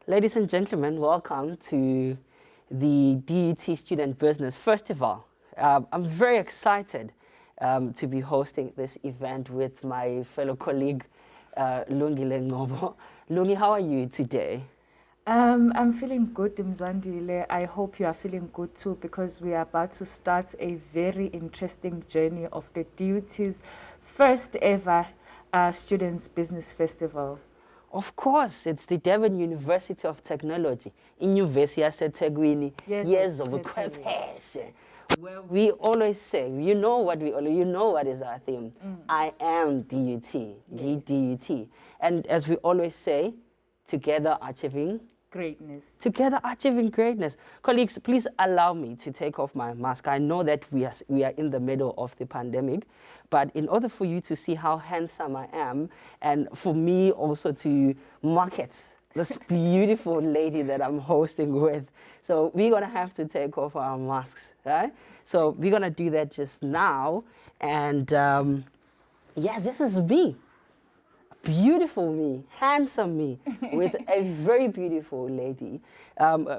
Ladies and gentlemen, welcome to the DUT Student Business Festival. I'm very excited to be hosting this event with my fellow colleague, Lungile Ngobo. Lungi, how are you today? I'm feeling good, Mzwandile. I hope you are feeling good too, because we are about to start a very interesting journey of the DUT's first ever Students Business Festival. Of course, it's the Devon University of Technology, Inyuvesi yaseThekwini, years of ubuchwepheshe, where we always say, you know what is our theme. I am DUT, DUT. And as we always say, together achieving greatness. Together achieving greatness. Colleagues, please allow me to take off my mask. I know that we are in the middle of the pandemic, but in order for you to see how handsome I am, and for me also to market this beautiful lady that I'm hosting with, so we're going to have to take off our masks, right? So we're going to do that just now. And yeah, this is me. Beautiful me, handsome me, with a very beautiful lady.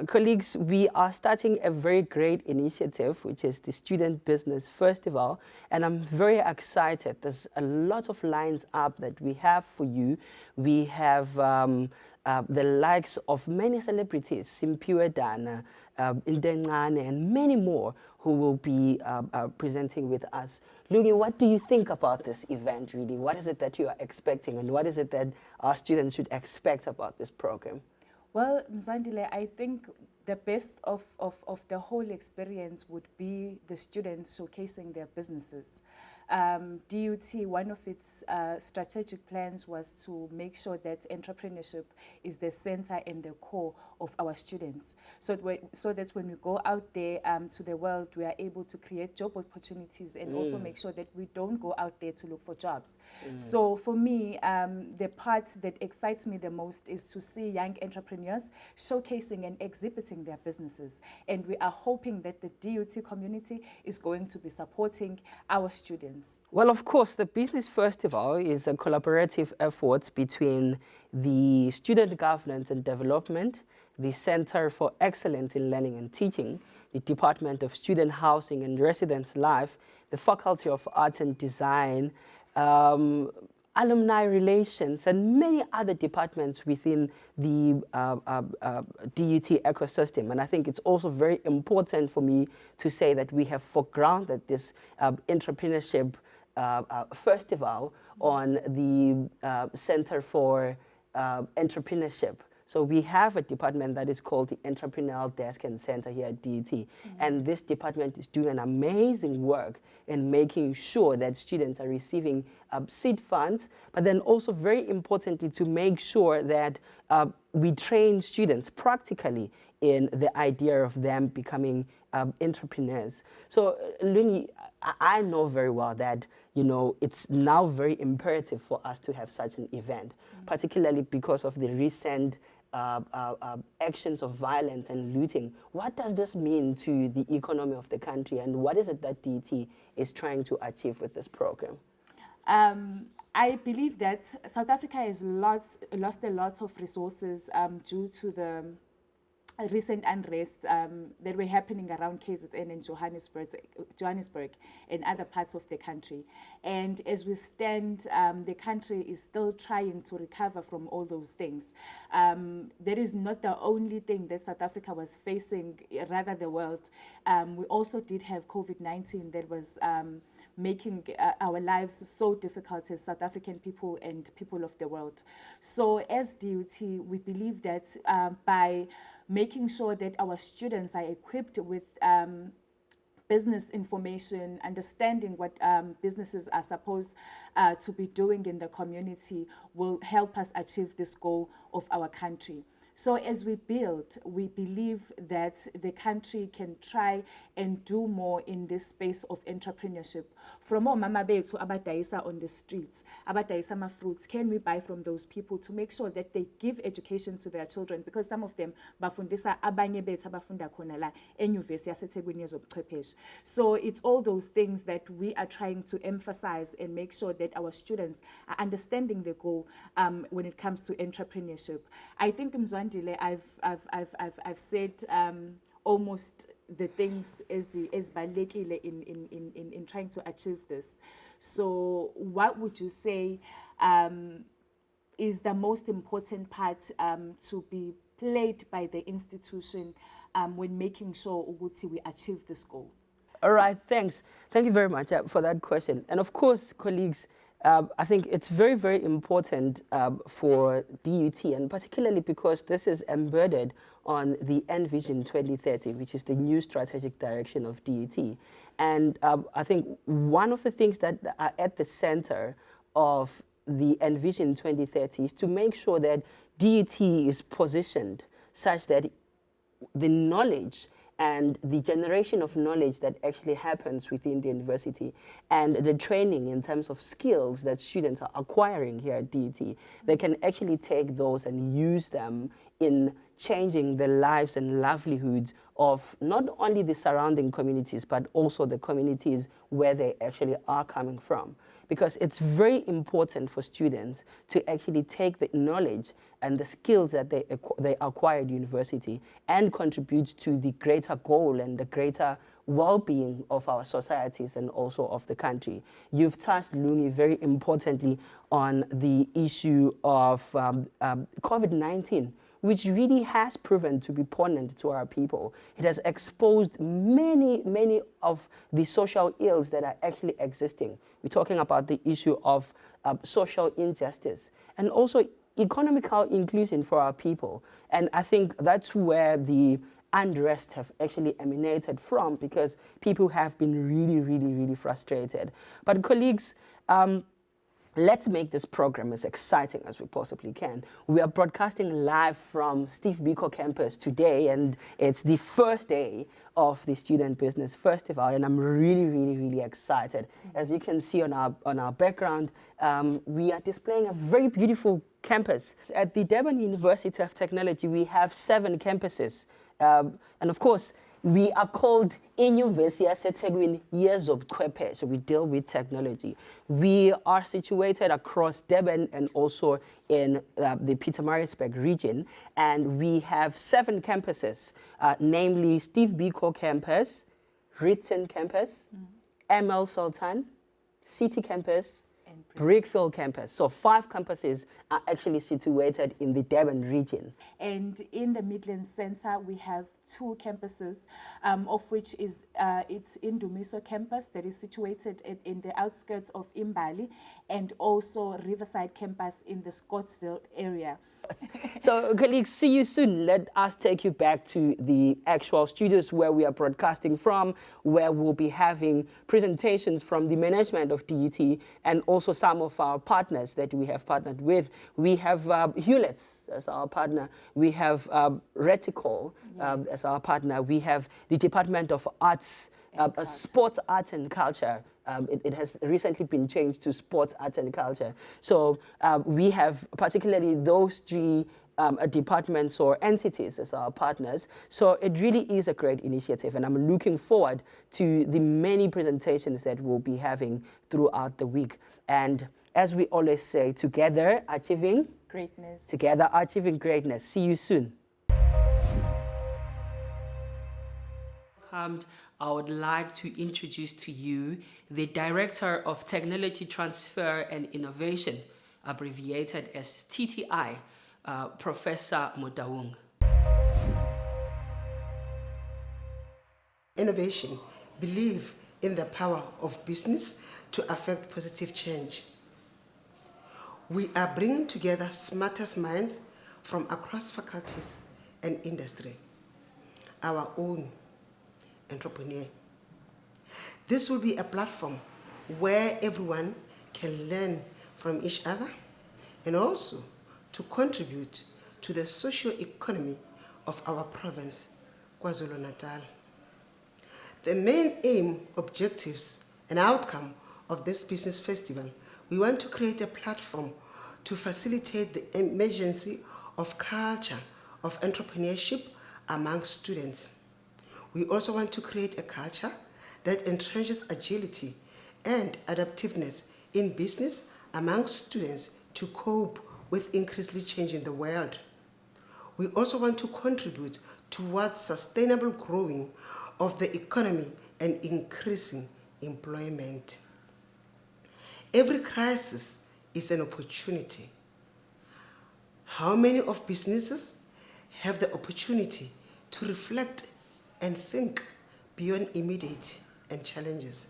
Colleagues, we are starting a very great initiative, which is the Student Business Festival, and I'm very excited. There's a lot of lines up that we have for you. We have the likes of many celebrities, Simpiwe Dana, Indengane, and many more who will be presenting with us. Lungi, what do you think about this event, really? What is it that you are expecting, and what is it that our students should expect about this program? Well, Mzwandile, I think the best of the whole experience would be the students showcasing their businesses. DUT, one of its strategic plans was to make sure that entrepreneurship is the center and the core of our students. So that when we go out there to the world, we are able to create job opportunities and also make sure that we don't go out there to look for jobs. So for me, the part that excites me the most is to see young entrepreneurs showcasing and exhibiting their businesses. And we are hoping that the DUT community is going to be supporting our students. Well, of course, the Business Festival is a collaborative effort between the Student Governance and Development, the Center for Excellence in Learning and Teaching, the Department of Student Housing and Residence Life, the Faculty of Arts and Design, alumni relations, and many other departments within the DUT ecosystem. And I think it's also very important for me to say that we have foregrounded this entrepreneurship festival on the Center for Entrepreneurship. So we have a department that is called the Entrepreneurial Desk and Center here at DUT. And this department is doing an amazing work in making sure that students are receiving seed funds, but then also very importantly to make sure that we train students practically in the idea of them becoming entrepreneurs. So Lungi, I know very well that it's now very imperative for us to have such an event, particularly because of the recent actions of violence and looting. What does this mean to the economy of the country, and what is it that DUT is trying to achieve with this program? I believe that South Africa has lost a lot of resources due to the recent unrest that were happening around KZN and Johannesburg and other parts of the country. And as we stand, the country is still trying to recover from all those things. That is not the only thing that South Africa was facing, rather the world. We also did have COVID-19 that was making our lives so difficult as South African people and people of the world. So as DUT, we believe that by making sure that our students are equipped with business information, understanding what businesses are supposed to be doing in the community will help us achieve this goal of our country. So as we build, we believe that the country can try and do more in this space of entrepreneurship. From all mama betu abadaisa on the streets, abadaisa ma fruits, can we buy from those people to make sure that they give education to their children? Because some of them bafundisa abanye betu abafunda khona la enyuvesi yaseThekwini yezobuchwepheshe. So it's all those things that we are trying to emphasize and make sure that our students are understanding the goal when it comes to entrepreneurship. I think Mzwandile Nondile, I've said almost the things as balekile in trying to achieve this. So what would you say is the most important part to be played by the institution when making sure Uguti we achieve this goal? All right, thanks. Thank you very much for that question. And of course, colleagues, I think it's very, very important for DUT, and particularly because this is embedded on the Envision 2030, which is the new strategic direction of DUT. And I think one of the things that are at the center of the Envision 2030 is to make sure that DUT is positioned such that the knowledge and the generation of knowledge that actually happens within the university and the training in terms of skills that students are acquiring here at DUT, they can actually take those and use them in changing the lives and livelihoods of not only the surrounding communities, but also the communities where they actually are coming from. Because it's very important for students to actually take the knowledge and the skills that they acquire at university and contribute to the greater goal and the greater well-being of our societies and also of the country. You've touched, Lungi, very importantly on the issue of COVID-19, which really has proven to be poignant to our people. It has exposed many of the social ills that are actually existing. We're talking about the issue of social injustice and also economical inclusion for our people. And I think that's where the unrest have actually emanated from, because people have been really frustrated. But colleagues, let's make this program as exciting as we possibly can. We are broadcasting live from Steve Biko campus today, and it's the first day of the Student Business Festival, and I'm really excited. As you can see on our background, we are displaying a very beautiful campus. At the Durban University of Technology, we have 7 campuses, and of course, we are called Inyuvesi yaseThekwini yezobuchwepheshe. So we deal with technology. We are situated across Durban and also in the Pietermaritzburg region. And we have 7 campuses, namely Steve Biko campus, Ritson campus, ML Sultan, City campus, Brickfield campus. So 5 campuses are actually situated in the Durban region. And in the Midlands Center, we have 2 campuses, of which is it's Indumiso campus that is situated in the outskirts of Imbali, and also Riverside campus in the Scottsville area. So, colleagues, see you soon. Let us take you back to the actual studios where we are broadcasting from, where we'll be having presentations from the management of DUT and also some of our partners that we have partnered with. We have Hewlett's as our partner. We have Reticol as our partner. We have the Department of Arts, Sports, Art and Culture. It has recently been changed to Sports, Art and Culture. So we have particularly those 3 departments or entities as our partners. So it really is a great initiative, and I'm looking forward to the many presentations that we'll be having throughout the week. And as we always say, together achieving greatness. Together achieving greatness. See you soon. I would like to introduce to you the Director of Technology Transfer and Innovation, abbreviated as TTI, Professor Mutawung. Innovation believe in the power of business to affect positive change. We are bringing together smartest minds from across faculties and industry, our own entrepreneur. This will be a platform where everyone can learn from each other and also to contribute to the socio-economy of our province, KwaZulu-Natal. The main aim, objectives, and outcome of this business festival, we want to create a platform to facilitate the emergence of culture of entrepreneurship among students. We also want to create a culture that entrenches agility and adaptiveness in business among students to cope with increasingly changing the world. We also want to contribute towards sustainable growing of the economy and increasing employment. Every crisis is an opportunity. How many of businesses have the opportunity to reflect and think beyond immediate and challenges?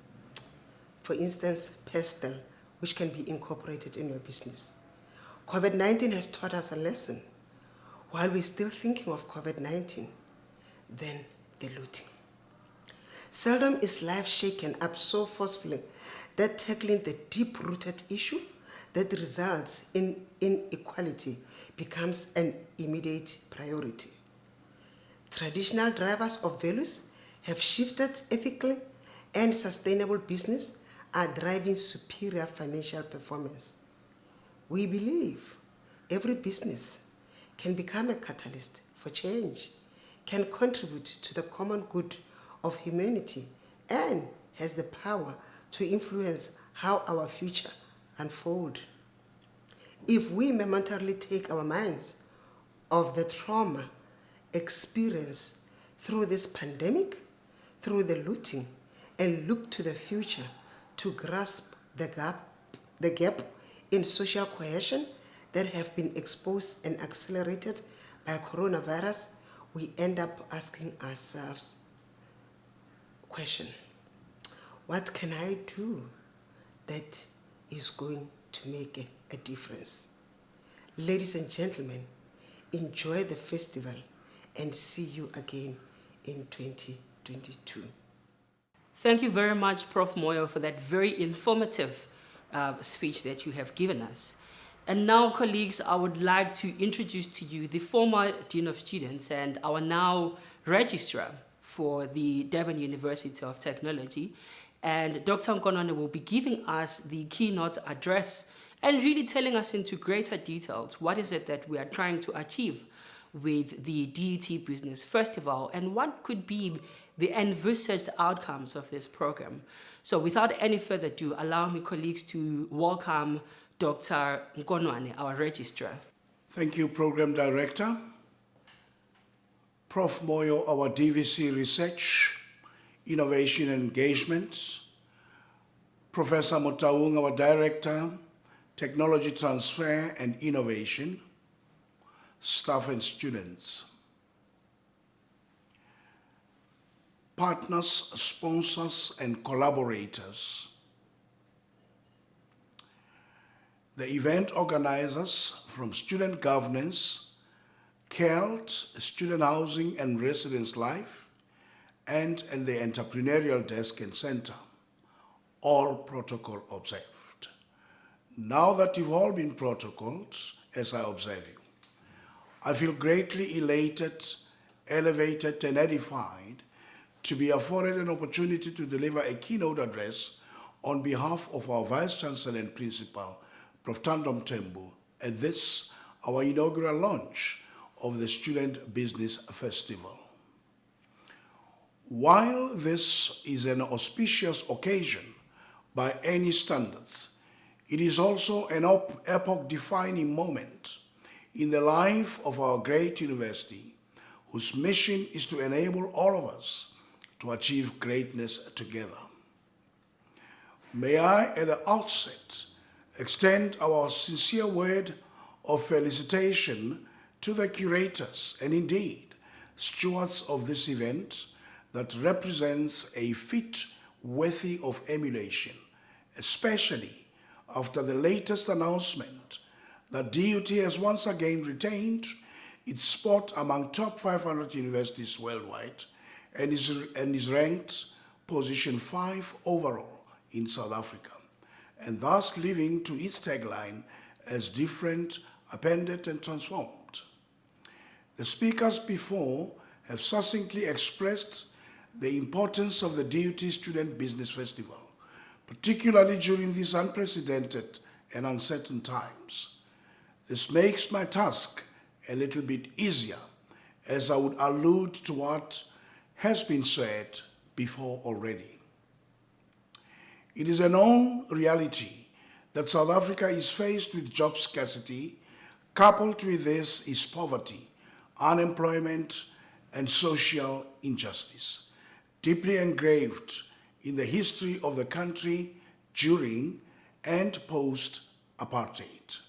For instance, pastel, which can be incorporated in your business. COVID-19 has taught us a lesson. While we're still thinking of COVID-19, then the looting. Seldom is life shaken up so forcefully that tackling the deep-rooted issue that results in inequality becomes an immediate priority. Traditional drivers of values have shifted ethically, and sustainable business are driving superior financial performance. We believe every business can become a catalyst for change, can contribute to the common good of humanity, and has the power to influence how our future unfolds. If we momentarily take our minds off the trauma experienced through this pandemic, through the looting, and look to the future to grasp the gap in social cohesion that have been exposed and accelerated by coronavirus, we end up asking ourselves, question, what can I do that is going to make a difference? Ladies and gentlemen, enjoy the festival and see you again in 2022. Thank you very much, Prof. Moyo, for that very informative speech that you have given us. And now, colleagues, I would like to introduce to you the former Dean of Students and our now Registrar for the Durban University of Technology. And Dr. Nkonwane will be giving us the keynote address and really telling us into greater details what is it that we are trying to achieve with the DUT Business Festival and what could be the envisaged outcomes of this program. So without any further ado, allow me, colleagues, to welcome Dr. Nkonwane, our registrar. Thank you, Program Director. Prof. Moyo, our DVC Research, Innovation and Engagement. Professor Motaung, our Director, Technology Transfer and Innovation. Staff and students. Partners, sponsors, and collaborators. The event organizers from Student Governance, CALT, Student Housing and Residence Life, and the Entrepreneurial Desk and Center, all protocol observed. Now that you've all been protocoled, as I observe you, I feel greatly elated, elevated, and edified to be afforded an opportunity to deliver a keynote address on behalf of our Vice Chancellor and Principal, Prof. Tandom Tembu, at this, our inaugural launch of the Student Business Festival. While this is an auspicious occasion by any standards, it is also an epoch-defining moment in the life of our great university, whose mission is to enable all of us to achieve greatness together. May I, at the outset, extend our sincere word of felicitation to the curators and indeed stewards of this event that represents a feat worthy of emulation, especially after the latest announcement that DUT has once again retained its spot among top 500 universities worldwide and is ranked position 5 overall in South Africa, and thus living to its tagline as different, appended, and transformed. The speakers before have succinctly expressed the importance of the DUT Student Business Festival, particularly during these unprecedented and uncertain times. This makes my task a little bit easier, as I would allude to what has been said before already. It is a known reality that South Africa is faced with job scarcity. Coupled with this is poverty, unemployment, and social injustice, deeply engraved in the history of the country during and post-apartheid.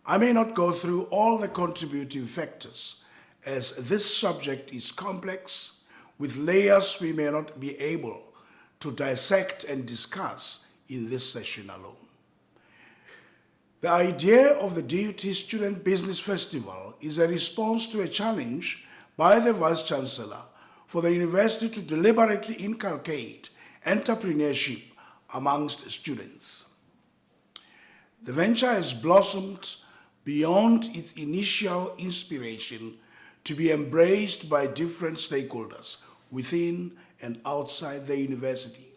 I may not go through all the contributing factors, as this subject is complex, with layers we may not be able to dissect and discuss in this session alone. The idea of the DUT Student Business Festival is a response to a challenge by the Vice-Chancellor for the university to deliberately inculcate entrepreneurship amongst students. The venture has blossomed beyond its initial inspiration to be embraced by different stakeholders within and outside the university.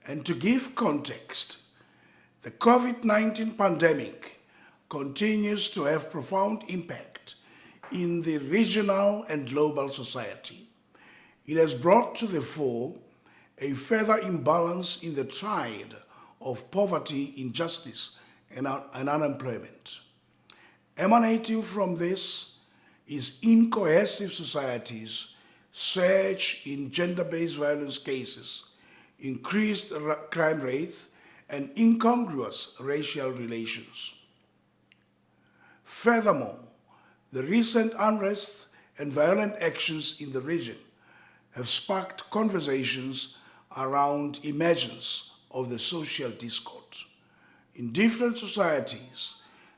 And to give context, the COVID-19 pandemic continues to have profound impact in the regional and global society. It has brought to the fore a further imbalance in the tide of poverty, injustice, and unemployment. Emanating from this is incohesive societies, surge in gender-based violence cases, increased crime rates, and incongruous racial relations. Furthermore, the recent unrest and violent actions in the region have sparked conversations around emergence of the social discord. In different societies,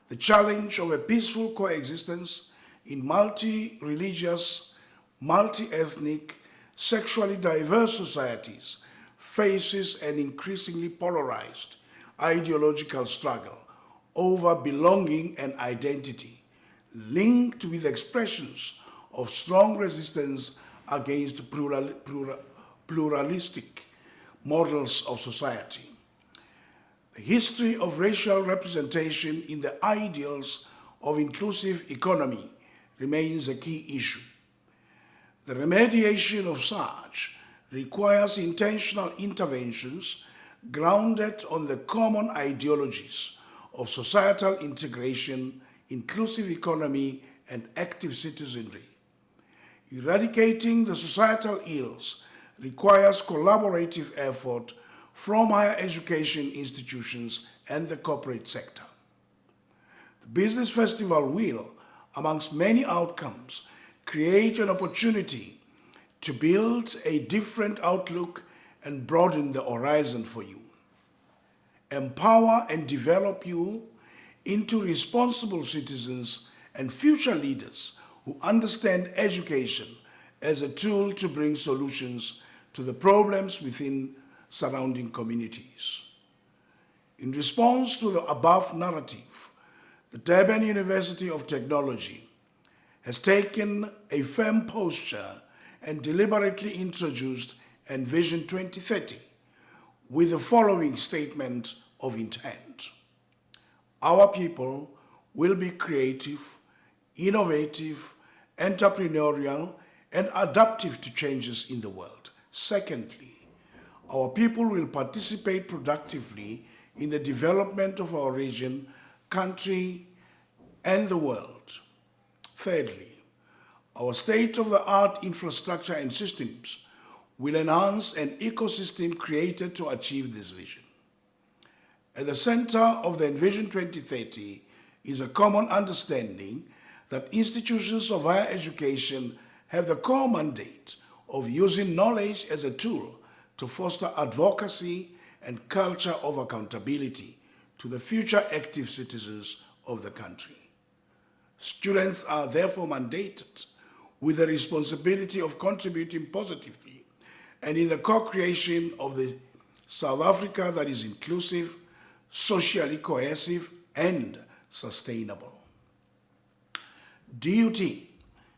the challenge of a peaceful coexistence in multi-religious, multi-ethnic, sexually diverse societies faces an increasingly polarized ideological struggle over belonging and identity, linked with expressions of strong resistance against pluralistic models of society. The history of racial representation in the ideals of inclusive economy remains a key issue. The remediation of such requires intentional interventions grounded on the common ideologies of societal integration, inclusive economy, and active citizenry. Eradicating the societal ills requires collaborative effort from higher education institutions and the corporate sector. The Business Festival will, amongst many outcomes, create an opportunity to build a different outlook and broaden the horizon for you, empower and develop you into responsible citizens and future leaders who understand education as a tool to bring solutions to the problems within surrounding communities. In response to the above narrative, the Durban University of Technology has taken a firm posture and deliberately introduced Envision 2030 with the following statement of intent. Our people will be creative, innovative, entrepreneurial, and adaptive to changes in the world. Secondly, our people will participate productively in the development of our region, country, and the world. Thirdly, our state-of-the-art infrastructure and systems will enhance an ecosystem created to achieve this vision. At the center of the Envision 2030 is a common understanding that institutions of higher education have the core mandate of using knowledge as a tool to foster advocacy and culture of accountability to the future active citizens of the country. Students are therefore mandated with the responsibility of contributing positively and in the co-creation of the South Africa that is inclusive, socially cohesive, and sustainable. DUT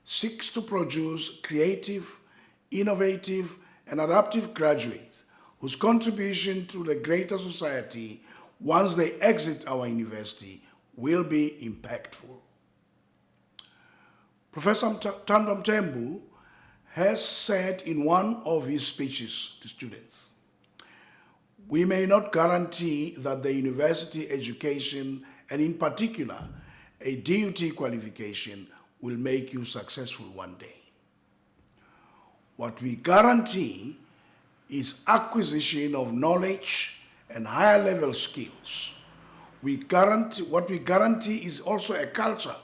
seeks to produce creative, innovative, and adaptive graduates whose contribution to the greater society once they exit our university will be impactful. Professor Thando Mthembu has said in one of his speeches to students, "We may not guarantee that the university education, and in particular, a DUT qualification will make you successful one day. What we guarantee is acquisition of knowledge and higher level skills. What we guarantee is also a culture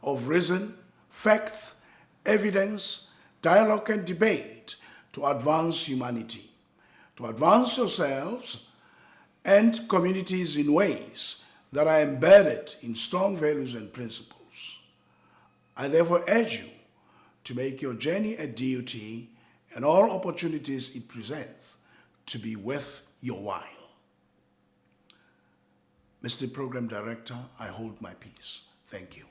of reason, facts, evidence, dialogue and debate to advance humanity, to advance yourselves and communities in ways that are embedded in strong values and principles. I therefore urge you to make your journey at DUT and all opportunities it presents to be worth your while. Mr. Program Director, I hold my peace. Thank you.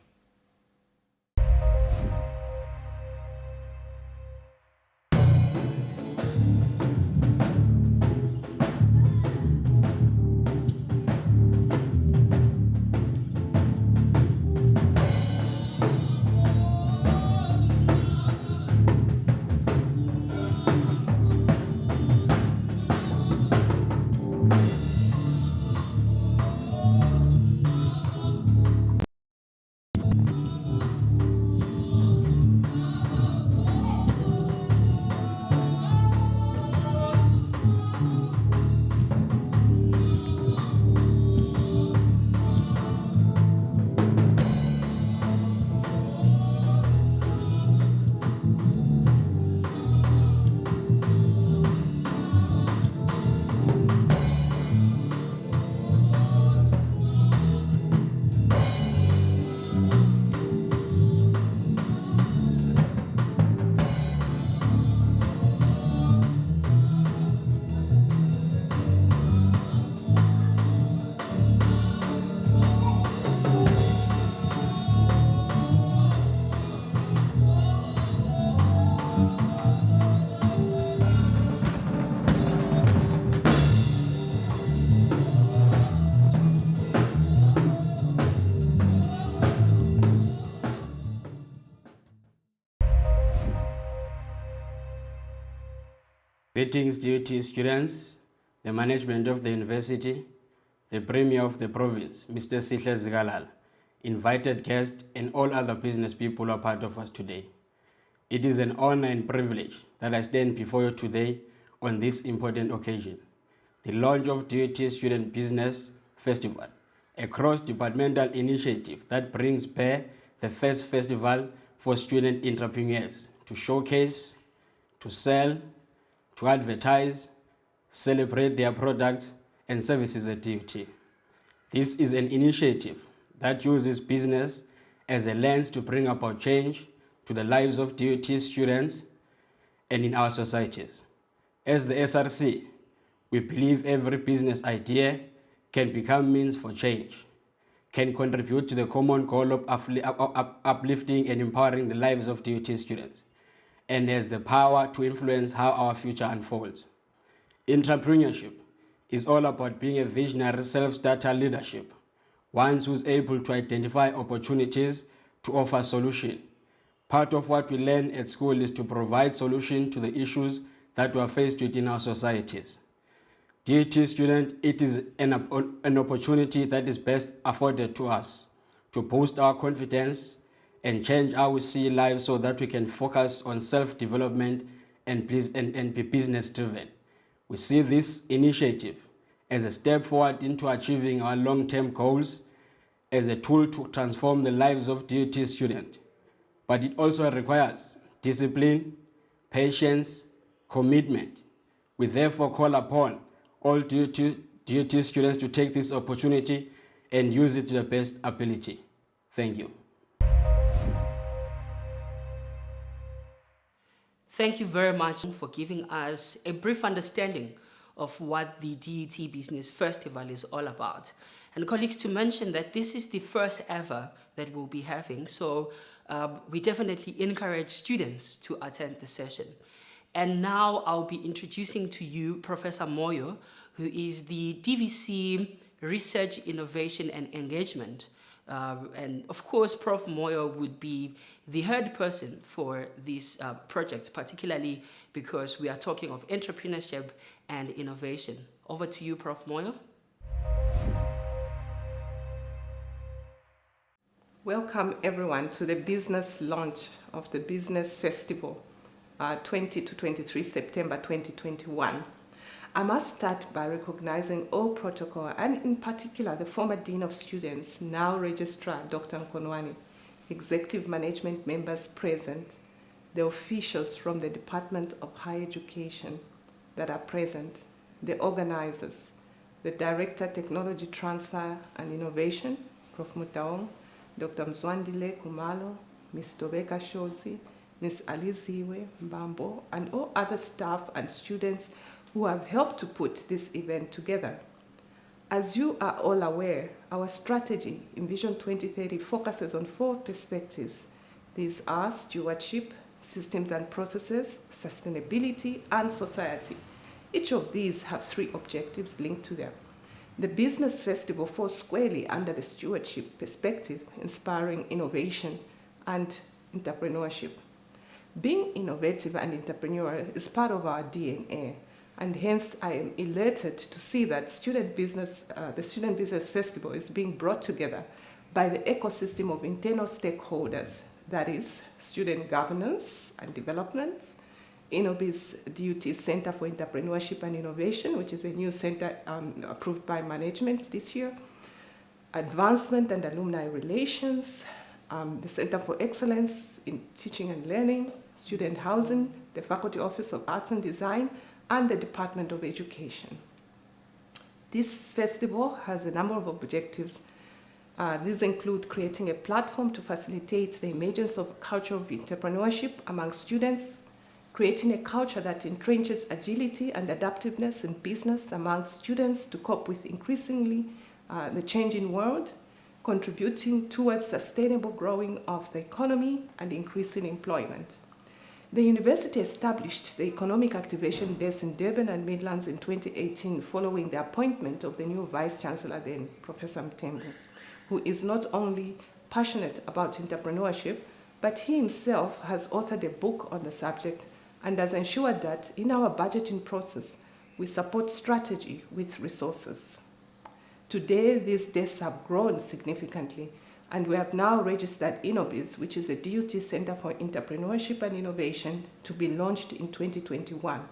Greetings, DUT students, the management of the university, the Premier of the province, Mr. Sihle Zigalala, invited guests, and all other business people who are part of us today. It is an honor and privilege that I stand before you today on this important occasion, the launch of DUT Student Business Festival, a cross-departmental initiative that brings bare the first festival for student entrepreneurs to showcase, to sell, to advertise, celebrate their products and services at DUT. This is an initiative that uses business as a lens to bring about change to the lives of DUT students and in our societies. As the SRC, we believe every business idea can become means for change, can contribute to the common goal of uplifting and empowering the lives of DUT students, and has the power to influence how our future unfolds. Entrepreneurship is all about being a visionary self-starter leadership, one who's able to identify opportunities to offer solutions. Part of what we learn at school is to provide solutions to the issues that we are faced with in our societies. DUT student, it is an opportunity that is best afforded to us to boost our confidence and change how we see lives so that we can focus on self-development and be business-driven. We see this initiative as a step forward into achieving our long-term goals, as a tool to transform the lives of DUT students. But it also requires discipline, patience, commitment. We therefore call upon all DUT students to take this opportunity and use it to the best ability. Thank you. Thank you very much for giving us a brief understanding of what the DUT Business Festival is all about. And colleagues, to mention that this is the first ever that we'll be having, so we definitely encourage students to attend the session. And now I'll be introducing to you Professor Moyo, who is the DVC Research, Innovation and Engagement. And of course, Prof. Moyo would be the head person for these projects, particularly because we are talking of entrepreneurship and innovation. Over to you, Prof. Moyo. Welcome everyone to the business launch of the Business Festival 20 to 23 September 2021. I must start by recognizing all protocol and in particular the former Dean of Students, now Registrar Dr. Nkonwani, executive management members present, the officials from the Department of Higher Education that are present, the organizers, the Director Technology Transfer and Innovation, Prof. Mutaong, Dr. Mzwandile Kumalo, Ms. Tobeka Shozi, Ms. Aliziwe Mbambo, and all other staff and students who have helped to put this event together. As you are all aware, our strategy in Vision 2030 focuses on 4 perspectives. These are stewardship, systems and processes, sustainability, and society. Each of these have 3 objectives linked to them. The Business Festival falls squarely under the stewardship perspective, inspiring innovation and entrepreneurship. Being innovative and entrepreneurial is part of our DNA, and hence I am elated to see that the Student Business Festival is being brought together by the ecosystem of internal stakeholders, that is, student governance and development, Innobiz DUT Center for Entrepreneurship and Innovation, which is a new center approved by management this year, Advancement and Alumni Relations, the Center for Excellence in Teaching and Learning, Student Housing, the Faculty Office of Arts and Design, and the Department of Education. This festival has a number of objectives. These include creating a platform to facilitate the emergence of a culture of entrepreneurship among students, creating a culture that entrenches agility and adaptiveness in business among students to cope with increasingly the changing world, contributing towards sustainable growing of the economy and increasing employment. The university established the Economic Activation Desk in Durban and Midlands in 2018 following the appointment of the new Vice-Chancellor then, Professor Mtembu, who is not only passionate about entrepreneurship, but he himself has authored a book on the subject and has ensured that in our budgeting process, we support strategy with resources. Today, these desks have grown significantly, and we have now registered Innobiz, which is a DUT Center for Entrepreneurship and Innovation, to be launched in 2021.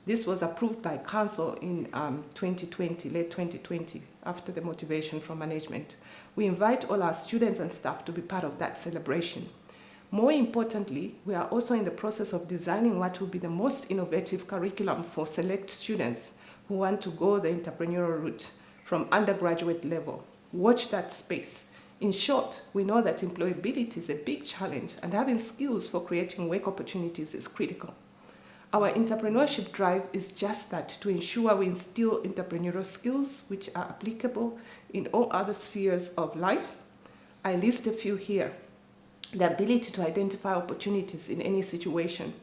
This was approved by Council in 2020, late 2020, after the motivation from management. We invite all our students and staff to be part of that celebration. More importantly, we are also in the process of designing what will be the most innovative curriculum for select students who want to go the entrepreneurial route from undergraduate level. Watch that space. In short, we know that employability is a big challenge, and having skills for creating work opportunities is critical. Our entrepreneurship drive is just that, to ensure we instill entrepreneurial skills which are applicable in all other spheres of life. I list a few here. The ability to identify opportunities in any situation.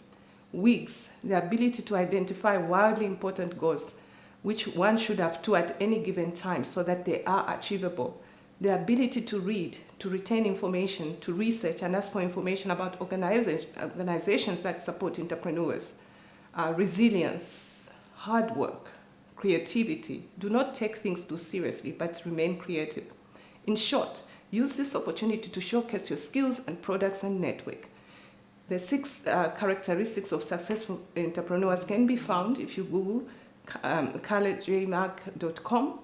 WIGs, the ability to identify wildly important goals, which one should have 2 at any given time so that they are achievable. The ability to read, to retain information, to research and ask for information about organizations that support entrepreneurs. Resilience, hard work, creativity. Do not take things too seriously, but remain creative. In short, use this opportunity to showcase your skills and products and network. The 6 characteristics of successful entrepreneurs can be found if you Google khalejmark.com.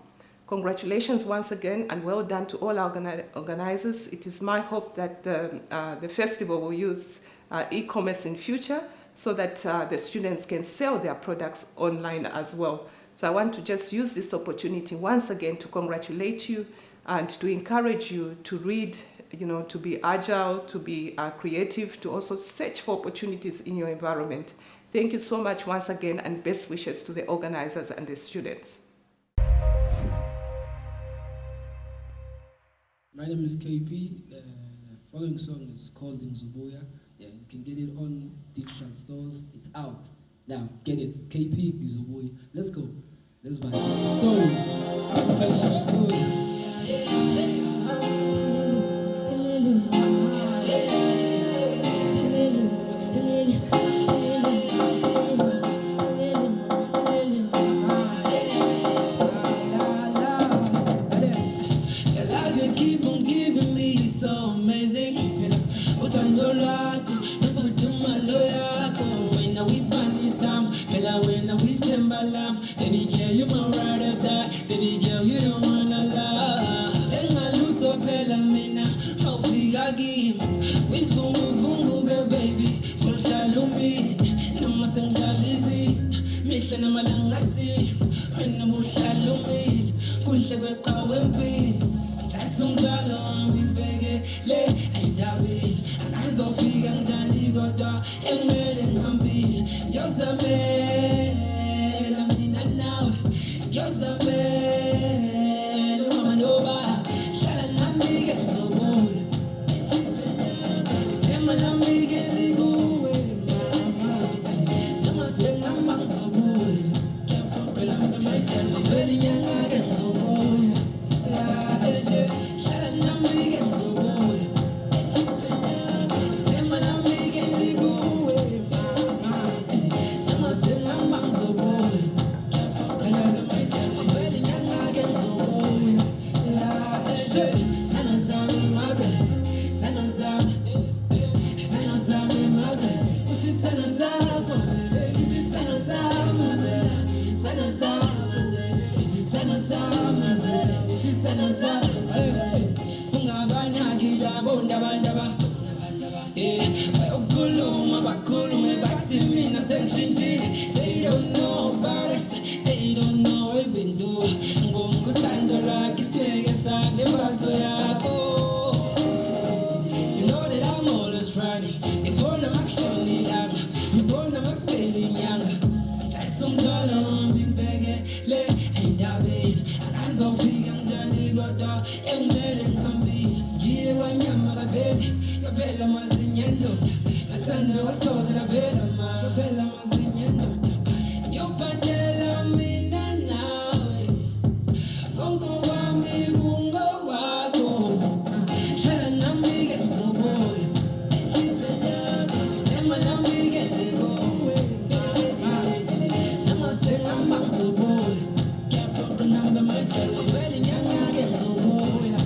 Congratulations once again, and well done to all organizers. It is my hope that the festival will use e-commerce in future so that the students can sell their products online as well. So I want to just use this opportunity once again to congratulate you and to encourage you to read, to be agile, to be creative, to also search for opportunities in your environment. Thank you so much once again, and best wishes to the organizers and the students. My name is KP. Following song is called Nzubuya. Yeah, you can get it on digital stores. It's out. Now, get it. KP Nzubuya. Let's go. Let's vibe. It's a story. Keep on giving me so many. noma sengidlalizi mihle namalangasi wena buhlalumile kuhle kweqhawe empini thatha umdlalo wami ngibheke le endabeni angizofika njani kodwa ekumele ngihambile ngiyozamela mina nawe ngiyozamela uma noba hlala nami-ke ngizobuya ithemba lami-ke likuwe noma sengihamba ngizobuya ngiyaphoqela mntamayidala vele inyanga-ke ngizobuya hlala nami-ke ngizobuya ithemba lami-ke likuwe noma sengihamba ngizobuya ngiyaphoqela mntamayidala vele inyanga-ke ngizobuya sana zami mabe sana zami sana zami mabe ushi sana zami sana zami sana zami sana zami sana zami ungabanyakila bondabandaba bayokhuluma bakhulume bathi mina sengishintshile they don't know about us they don't know ebenduwa ngokuthando lwakhe isineke sanembatho yakho you know that I'm always running ifona makshoni ilanga ngibona makuphela inyanga thatha umdlalo wami ngibheke le endabeni angizofika njani kodwa ekumele ngihambile ngiye kwanyama kapheli kaphela amazinyo endoda ngathanda wasoze kaphela amazinyo endoda ngiyobhadela mina nawe konke kwami kungowakho hlala nami-ke ngizobuya enhlizweni yakho ithemba lami-ke likuwe noma sengihamba ngizobuya ngiyaphoqa ngihamba amadala vele inyanga-ke ngizobuya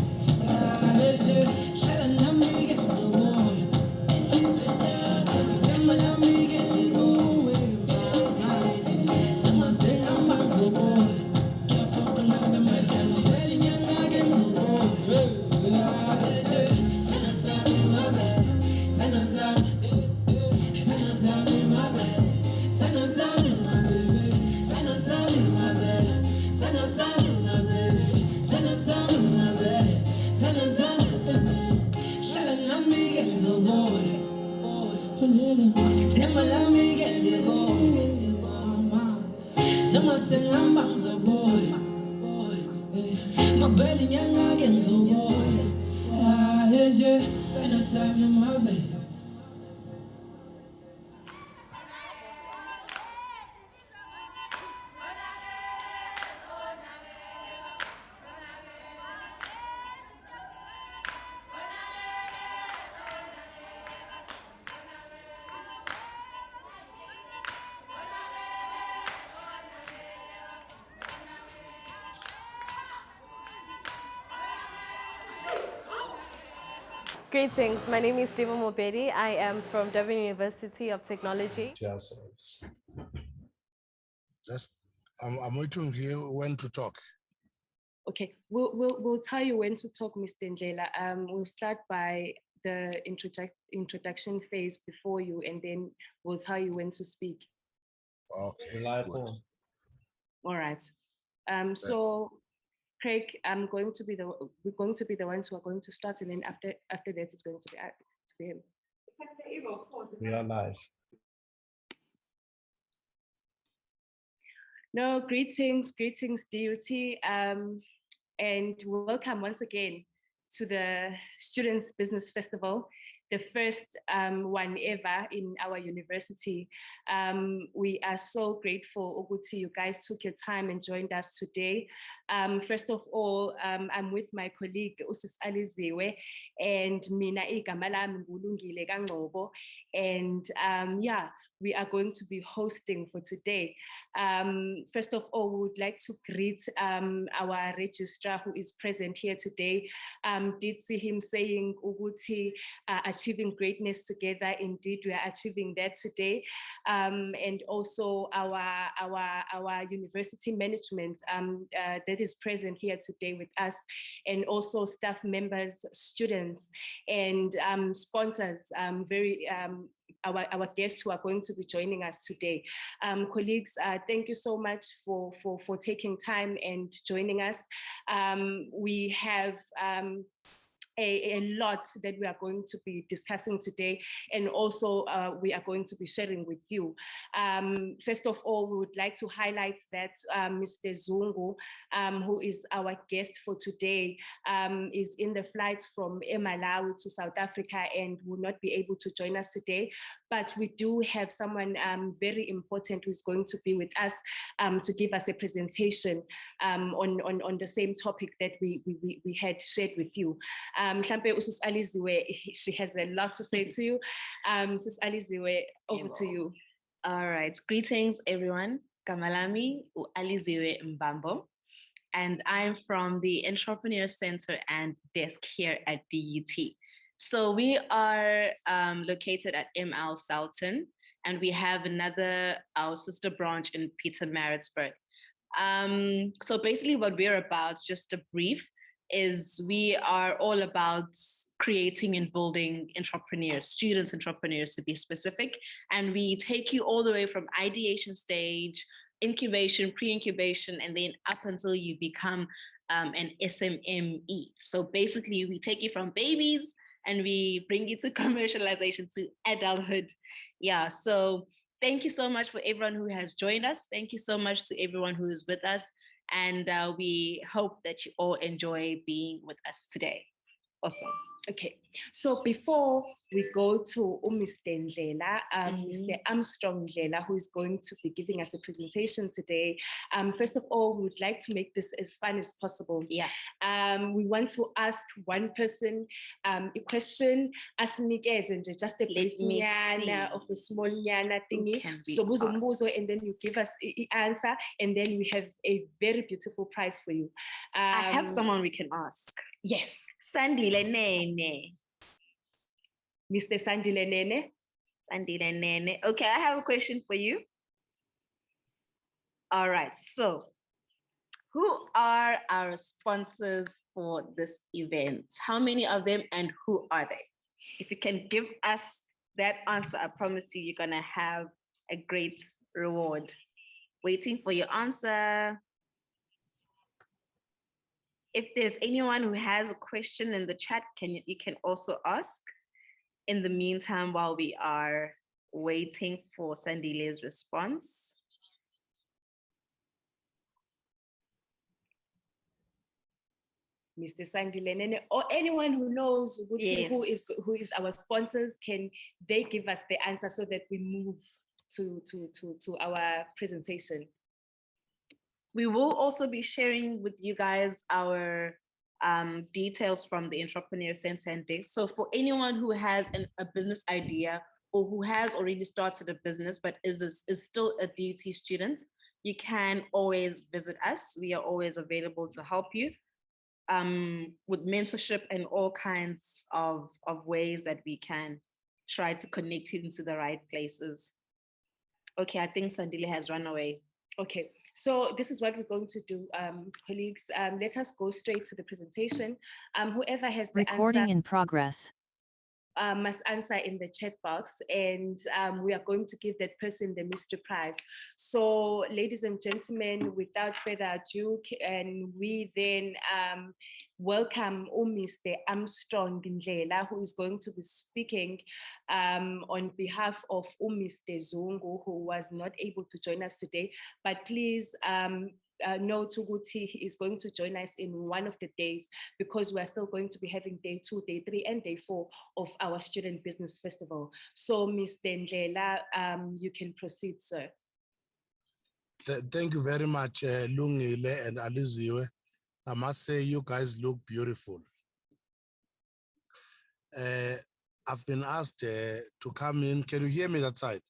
hlala nami-ke ngizobuya enhlizweni yakho ithemba lami-ke likuwe noma sengihamba ngizobuya ngiyaphoqa ngihamba amadala vele inyanga-ke ngizobuya sana zami mabe sana zami sana zami mabe sana zami mabe sana zami mabe sana zami mabe sana zami mabe sana zami hlala nami-ke ngizobuya ithemba lami-ke likuwe noma sengihamba ngizobuya makuphela inyanga-ke ngizobuya sana zami mabe. Greetings, my name is Deva Mobedi. I am from Durban University of Technology. I'm waiting here when to talk. Okay, we'll tell you when to talk, Mr. Ndlela. We'll start by the introduction phase before you, and then we'll tell you when to speak. Okay. All right. So, Craig, we're going to be the ones who are going to start, and then after that, it's going to be him. We are live. No, greetings, DUT, and welcome once again to the Students Business Festival, the first one ever in our university. We are so grateful, Oguti, you guys took your time and joined us today. First of all, I'm with my colleague, Usis Aliziwe, and Mina Igamalam Ngulungile Kangcobo. And yeah, we are going to be hosting for today. First of all, we would like to greet our registrar who is present here today. Did see him saying, Uguti, achieving greatness together. Indeed, we are achieving that today. And also our university management that is present here today with us, and also staff members, students, and sponsors. Very our guests who are going to be joining us today. Colleagues, thank you so much for taking time and joining us. We have a lot that we are going to be discussing today, and also we are going to be sharing with you. First of all, we would like to highlight that Mr. Zungu, who is our guest for today, is in the flight from Malawi to South Africa and will not be able to join us today. But we do have someone very important who's going to be with us to give us a presentation on the same topic that we had shared with you. Mhlampe uSis Aliziwe, she has a lot to say to you. Sis Aliziwe, over to you. All right, greetings everyone. Kamalami Aliziwe Mbambo, and I'm from the Entrepreneur Center and desk here at DUT. So we are located at ML Salton, and we have our sister branch in Pietermaritzburg. So basically what we're about, just a brief, is we are all about creating and building entrepreneurs, students entrepreneurs to be specific. And we take you all the way from ideation stage, incubation, pre-incubation, and then up until you become an SMME. So basically we take you from babies and we bring you to commercialization, to adulthood. Yeah, so thank you so much for everyone who has joined us. Thank you so much to everyone who is with us. And we hope that you all enjoy being with us today. Awesome. Okay, so before we go to Mr. Ndlela, Mr. Armstrong Ndlela, who is going to be giving us a presentation today, first of all, we would like to make this as fun as possible. Yeah. We want to ask one person a question, asinikeze nje just a brief nyana of a small nyana thingy, and then you give us the answer, and then we have a very beautiful prize for you. I have someone we can ask. Yes. Sandile Nene. Mr. Sandile Nene. Sandile Nene. Okay, I have a question for you. All right, so who are our sponsors for this event? How many of them and who are they? If you can give us that answer, I promise you, you're gonna have a great reward. Waiting for your answer. If there's anyone who has a question in the chat, you can also ask. In the meantime, while we are waiting for Sandile's response. Mr. Sandile, or anyone who knows who is our sponsors, can they give us the answer so that we move to our presentation? We will also be sharing with you guys our details from the Entrepreneur Center and Desk. So for anyone who has a business idea or who has already started a business but is still a DUT student, you can always visit us. We are always available to help you with mentorship and all kinds of ways that we can try to connect you into the right places. Okay, I think Sandile has run away. Okay, so this is what we're going to do, colleagues. Let us go straight to the presentation. Whoever has the recording answer, in progress. Must answer in the chat box, and we are going to give that person the mystery prize. So, ladies and gentlemen, without further ado, and we then welcome Mr. Armstrong Ndlela, who is going to be speaking on behalf of Mr. Zungu, who was not able to join us today. But please know Tuguti is going to join us in one of the days, because we are still going to be having day 2, day 3, and day 4 of our Student Business Festival. So, Mr. Ndlela, you can proceed, sir. Thank you very much, Lungile and Aliziwe. I must say you guys look beautiful. I've been asked to come in. Can you hear me that side?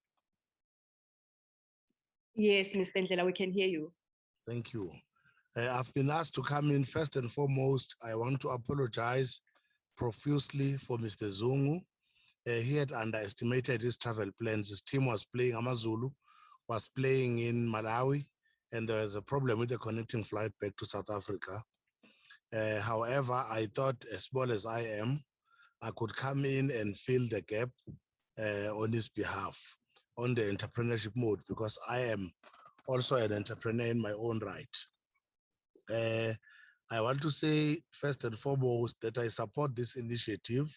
Yes, Mr. Ndlela, we can hear you. Thank you. I've been asked to come in. First and foremost, I want to apologize profusely for Mr. Zungu. He had underestimated his travel plans. His team was playing, Amazulu was playing in Malawi, and there was a problem with the connecting flight back to South Africa. However, I thought, as small as I am, I could come in and fill the gap on his behalf on the entrepreneurship mode, because I am also an entrepreneur in my own right. I want to say first and foremost that I support this initiative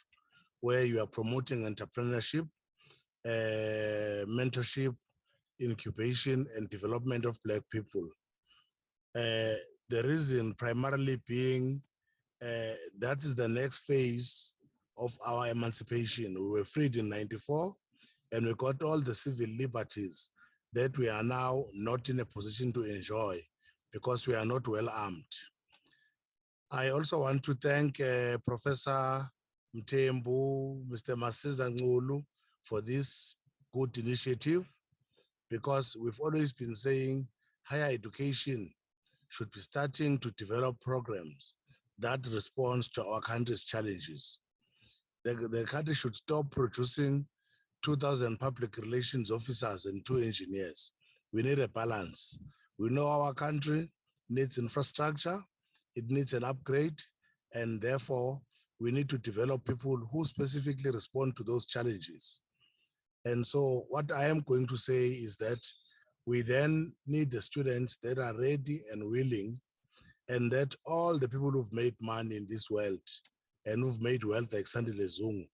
where you are promoting entrepreneurship, mentorship, incubation, and development of Black people. The reason primarily being that is the next phase of our emancipation. We were freed in '94, and we got all the civil liberties that we are now not in a position to enjoy because we are not well armed. I also want to thank Professor Mthembu, Mr. Masiza Ngulu for this good initiative, because we've always been saying higher education should be starting to develop programs that responds to our country's challenges. The country should stop producing 2,000 public relations officers and 2 engineers. We need a balance. We know our country needs infrastructure, it needs an upgrade, and therefore we need to develop people who specifically respond to those challenges. And so what I am going to say is that we then need the students that are ready and willing, and that all the people who've made money in this world and who've made wealth like Sandile Zungu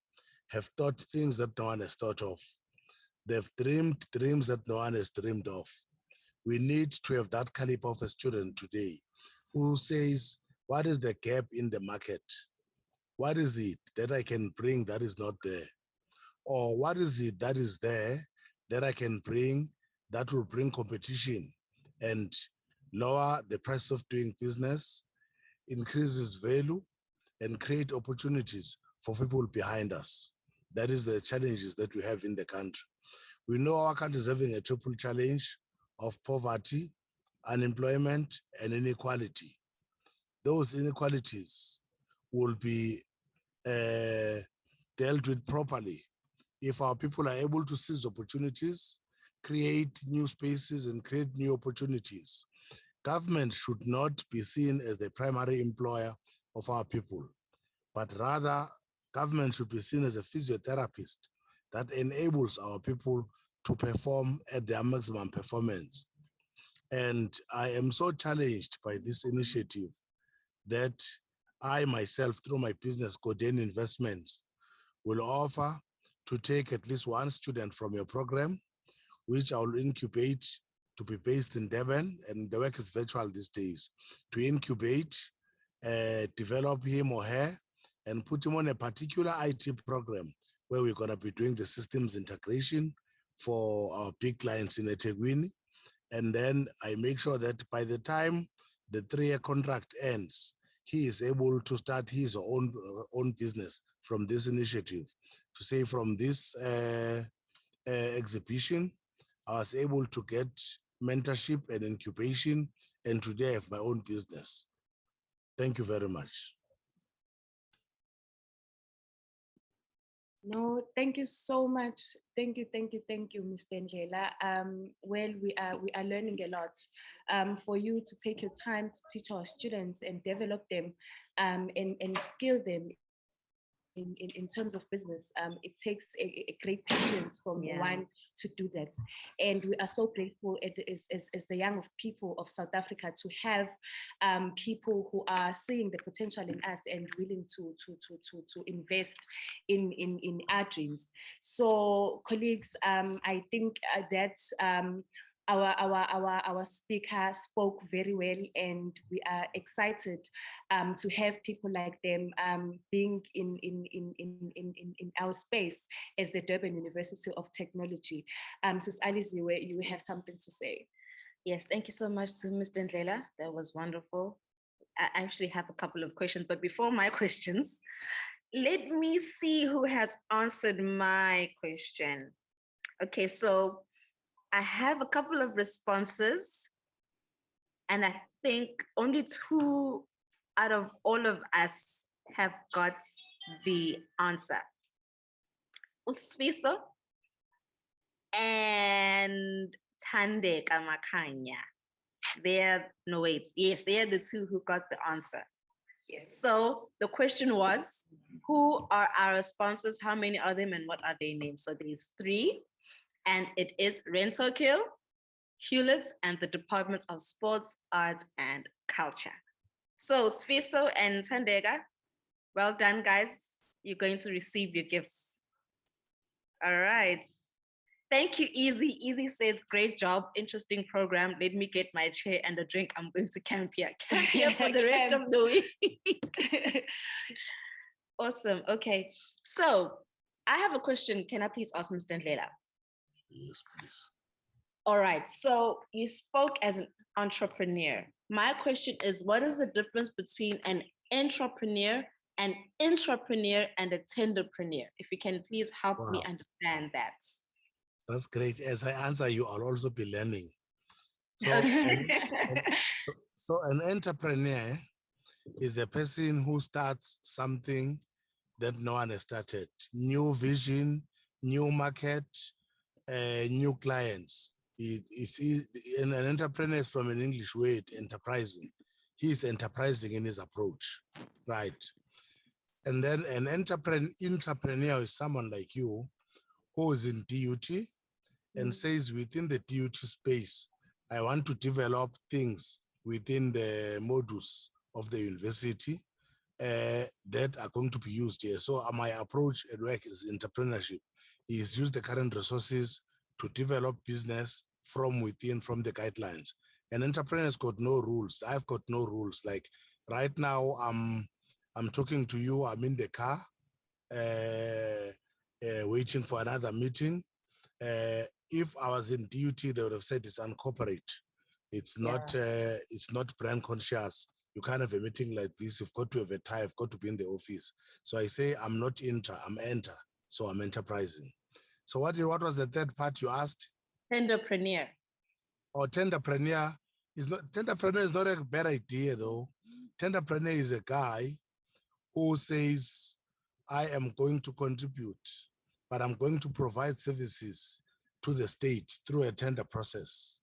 have thought things that no one has thought of. They've dreamed dreams that no one has dreamed of. We need to have that caliber of a student today who says, what is the gap in the market? What is it that I can bring that is not there? Or what is it that is there that I can bring that will bring competition and lower the price of doing business, increases value, and create opportunities for people behind us? That is the challenges that we have in the country. We know our country is having a triple challenge of poverty, unemployment, and inequality. Those inequalities will be dealt with properly if our people are able to seize opportunities, create new spaces, and create new opportunities. Government should not be seen as the primary employer of our people, but rather government should be seen as a physiotherapist that enables our people to perform at their maximum performance. And I am so challenged by this initiative that I myself, through my business, Coden Investments, will offer to take at least 1 student from your program, which I will incubate to be based in Durban, and the work is virtual these days, to incubate, develop him or her, and put him on a particular IT program where we're going to be doing the systems integration for our big clients in eThekwini. And then I make sure that by the time the 3-year contract ends, he is able to start his own business from this initiative. To say from this exhibition, I was able to get mentorship and incubation, and today I have my own business. Thank you very much. No, thank you so much. Thank you, Mr. Ndlela. Well, we are learning a lot. For you to take your time to teach our students and develop them and skill them in terms of business, it takes a great patience from one to do that. And we are so grateful as the young people of South Africa to have people who are seeing the potential in us and willing to invest in our dreams. So colleagues, I think that's our speaker spoke very well, and we are excited to have people like them being in our space as the Durban University of Technology. Ms. Aliziwe, you have something to say. Yes, thank you so much to Mr. Ndlela. That was wonderful. I actually have a couple of questions, but before my questions, let me see who has answered my question. Okay, so I have a couple of responses, and I think only 2 out of all of us have got the answer. Usfiso and Tande Kamakanya. They are the 2 who got the answer. Yes. So the question was, who are our sponsors? How many are them and what are their names? So there's 3, and it is Rental Kill, Hewlett's, and the Department of Sports, Arts, and Culture. So Sfiso and Tandega, well done, guys. You're going to receive your gifts. All right. Thank you, Easy. Easy says, great job, interesting program. Let me get my chair and a drink. I'm going to camp here. Camp here for the rest of the week. Awesome. Okay. So I have a question. Can I please ask Mr. Ndlela? Yes, please. All right. So you spoke as an entrepreneur. My question is, what is the difference between an entrepreneur, an intrapreneur, and a tenderpreneur? If you can please help me understand that. That's great. As I answer, you will also be learning. So, so an entrepreneur is a person who starts something that no one has started. New vision, new market, new clients. An entrepreneur is from an English word, enterprising. He is enterprising in his approach, right? And then an intrapreneur is someone like you who is in DUT and says within the DUT space, I want to develop things within the modules of the university that are going to be used here. So my approach at work is entrepreneurship. Is use the current resources to develop business from within, from the guidelines. And entrepreneurs got no rules. I've got no rules. Like right now, I'm talking to you. I'm in the car, waiting for another meeting. If I was in DUT, they would have said it's uncorporate. It's not. It's not brand conscious. You can't have a meeting like this. You've got to have a tie. You've got to be in the office. So I say I'm not intra. I'm enter. So I'm enterprising. So what was the third part you asked? Tenderpreneur. Or tenderpreneur is not a bad idea though. Tenderpreneur is a guy who says, I am going to contribute, but I'm going to provide services to the state through a tender process.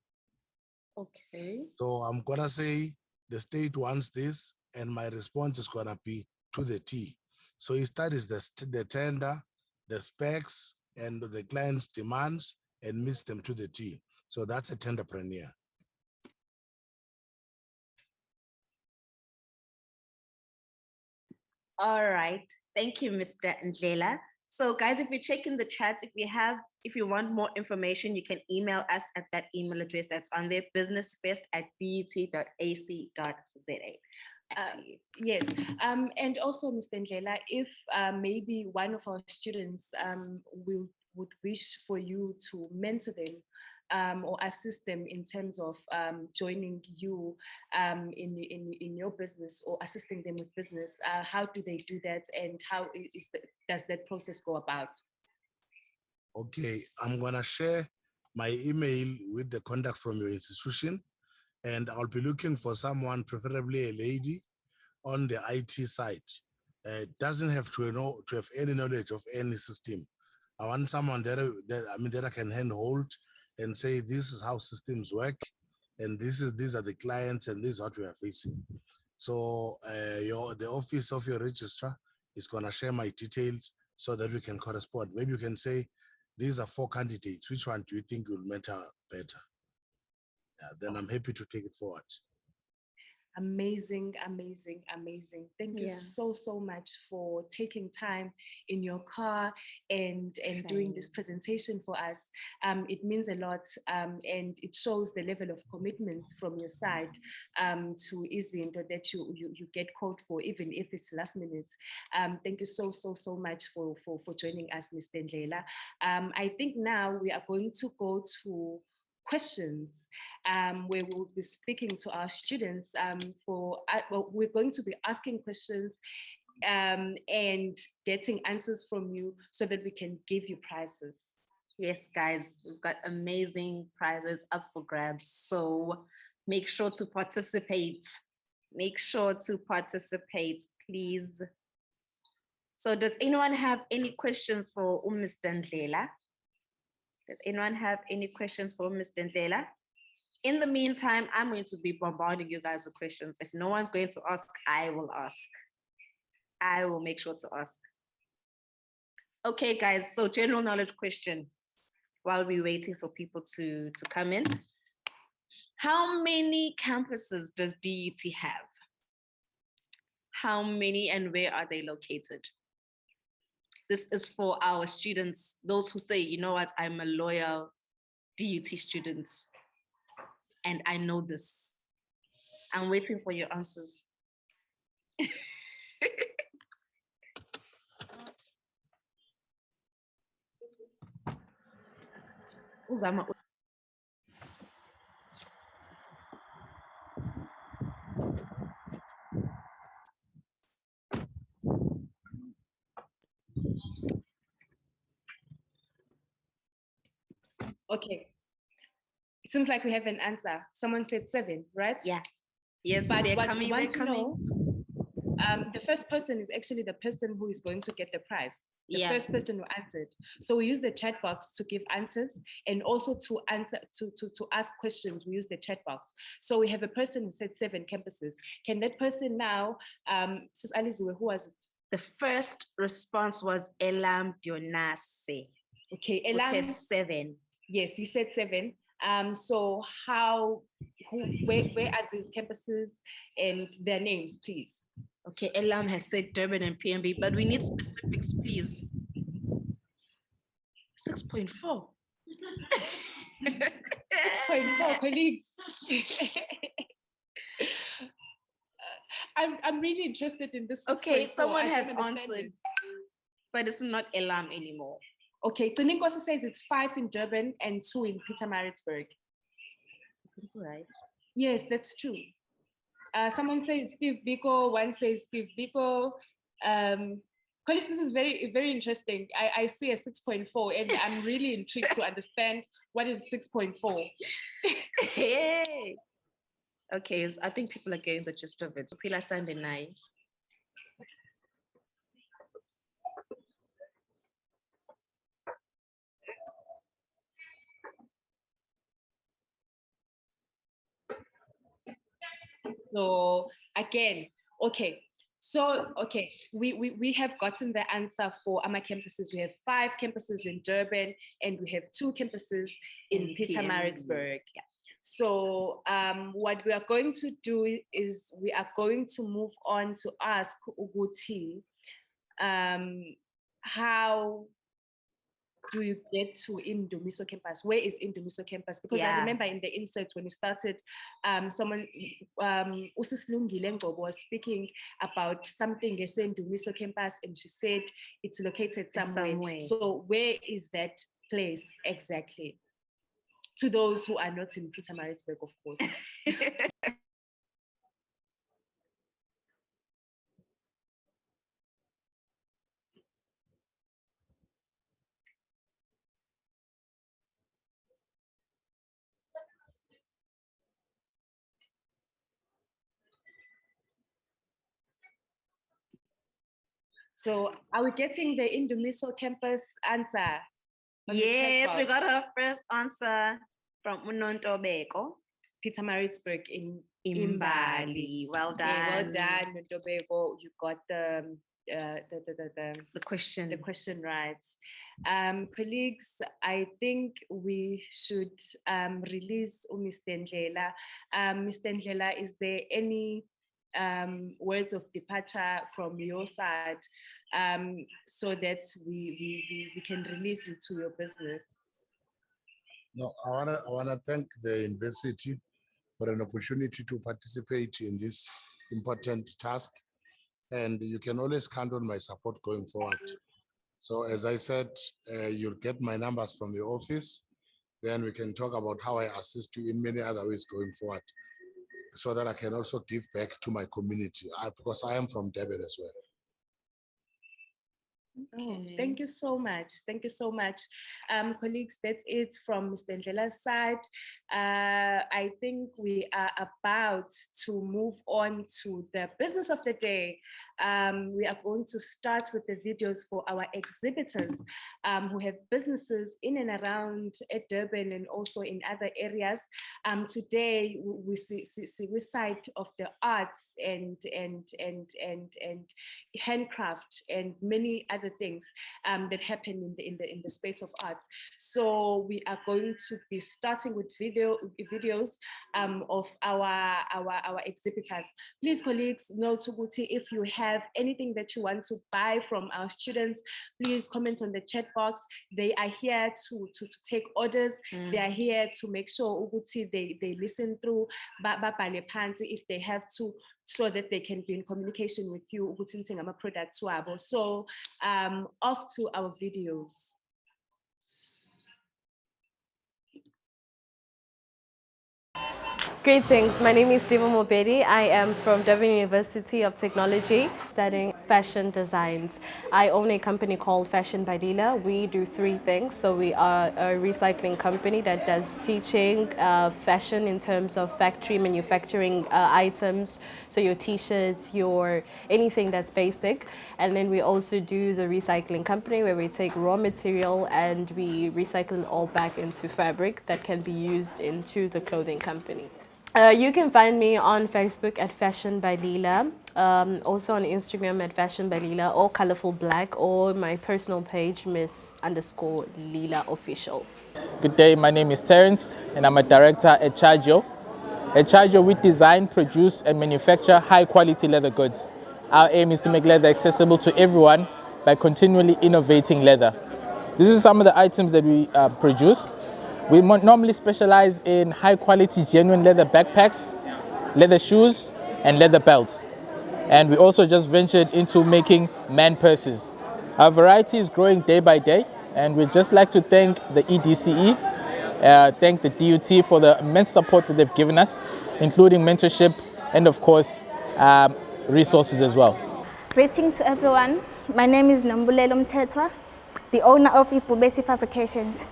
Okay. So I'm gonna say the state wants this and my response is gonna be to the T. So he studies the tender, the specs, and the client's demands and meets them to the T. So that's a tenderpreneur. All right. Thank you, Mr. Ndlela. So guys, if you check in the chat, if you want more information, you can email us at that email address that's on there, businessfest@dut.ac.za. Yes, and also, Mr. Ndlela, if maybe one of our students would wish for you to mentor them or assist them in terms of joining you in your business or assisting them with business, how do they do that, and how does that process go about? Okay, I'm gonna share my email with the contact from your institution, and I'll be looking for someone, preferably a lady, on the IT side. Doesn't have to have any knowledge of any system. I want someone that I can handhold and say this is how systems work, and these are the clients, and this is what we are facing. So the office of your registrar is gonna share my details so that we can correspond. Maybe you can say these are 4 candidates. Which one do you think will matter better? Yeah, then I'm happy to take it forward. Amazing, amazing, amazing. Thank you so much for taking time in your car and doing this presentation for us. It means a lot, and it shows the level of commitment from your side to Izinto that you get called for, even if it's last minute. Thank you so much for joining us, Mr. Ndlela. I think now we are going to go to questions, where we'll be speaking to our students we're going to be asking questions and getting answers from you so that we can give you prizes. Yes, guys, we've got amazing prizes up for grabs. So make sure to participate. Make sure to participate, please. So does anyone have any questions for Mr. Ndlela? Does anyone have any questions for Mr. Ndlela? In the meantime, I'm going to be bombarding you guys with questions. If no one's going to ask, I will ask. I will make sure to ask. Okay, guys, so general knowledge question while we're waiting for people to come in. How many campuses does DUT have? How many and where are they located? This is for our students, those who say, you know what, I'm a loyal DUT student and I know this. I'm waiting for your answers. Uzama. Okay. It seems like we have an answer. Someone said 7, right? Yeah. Yes, But they're what coming, we want they're to coming. know, the first person is actually the person who is going to get the prize. The first person who answered. So we use the chat box to give answers, and also to answer to ask questions. We use the chat box. So we have a person who said 7 campuses. Can that person now, Sis Aliziwe, who was it? The first response was Elam Dionase. Okay, Who Elam said 7. Yes, you said 7. So where are these campuses and their names, please? Okay, Elam has said Durban and PNB, but we need specifics, please. 6.4. 6.4, colleagues. I'm really interested in this. Okay, someone has answered, but it's not Elam anymore. Okay, Taninkosi says it's 5 in Durban and 2 in Pietermaritzburg. Right. Yes, that's true. Someone says Steve Biko, one says Steve Biko. Colleagues, this is very, very interesting. I see a 6.4 and I'm really intrigued to understand what is 6.4. Hey. Okay, I think people are getting the gist of it. So Pila Sunday night. So again, okay. So, okay, we have gotten the answer for AMA campuses. We have 5 campuses in Durban and we have 2 campuses in Pietermaritzburg. Yeah. So what we are going to do is we are going to move on to ask Uguti, how do you get to Indumiso campus? Where is Indumiso campus? Because I remember in the inserts when we started, someone, Usis Lungile Ngcobo was speaking about something as Indumiso campus, and she said it's located somewhere. So where is that place exactly? To those who are not in Pietermaritzburg, of course. So are we getting the Indumiso campus answer? Yes, we got our first answer from Unontobeko. Pietermaritzburg in Imbali. Well done. Okay, well done, Unontobeko. You got the question. The question right. Colleagues, I think we should release Mr. Ndlela. Mr. Ndlela, is there any words of departure from your side so that we can release you to your business? No, I wanna thank the university for an opportunity to participate in this important task, and you can always count on my support going forward. So as I said, you'll get my numbers from the office, then we can talk about how I assist you in many other ways going forward, so that I can also give back to my community, because I am from Durban as well. Oh, thank you so much. Thank you so much. Colleagues, that's it from Mr. Ndlela's side. I think we are about to move on to the business of the day. We are going to start with the videos for our exhibitors who have businesses in and around Durban and also in other areas. Today, we see side of the arts and handcraft and many other things that happen in the space of arts. So we are going to be starting with videos of our exhibitors. Please, colleagues, note Tuguti, if you have anything that you want to buy from our students, please comment on the chat box. They are here to take orders. They are here to make sure Uguti they listen through if they have to, so that they can be in communication with you Uguti ngama products wabo. So off to our videos. Greetings, my name is Diva Mobedi. I am from Durban University of Technology, studying fashion designs. I own a company called Fashion by Lila. We do three things. So we are a recycling company that does teaching fashion in terms of factory manufacturing items. So your t-shirts, your anything that's basic. And then we also do the recycling company where we take raw material and we recycle it all back into fabric that can be used into the clothing company. You can find me on Facebook at Fashion by Lila, also on Instagram at Fashion by Lila or Colorful Black, or my personal page, Miss_Lila Official. Good day, my name is Terence and I'm a director at Chargio. At Chargio, we design, produce and manufacture high quality leather goods. Our aim is to make leather accessible to everyone by continually innovating leather. This is some of the items that we produce. We normally specialize in high quality genuine leather backpacks, leather shoes and leather belts. And we also just ventured into making man purses. Our variety is growing day by day, and we'd just like to thank the EDCE, thank the DUT for the immense support that they've given us, including mentorship and of course resources as well. Greetings to everyone. My name is Nambulelo Mthethwa, the owner of Ibubesi Fabrications.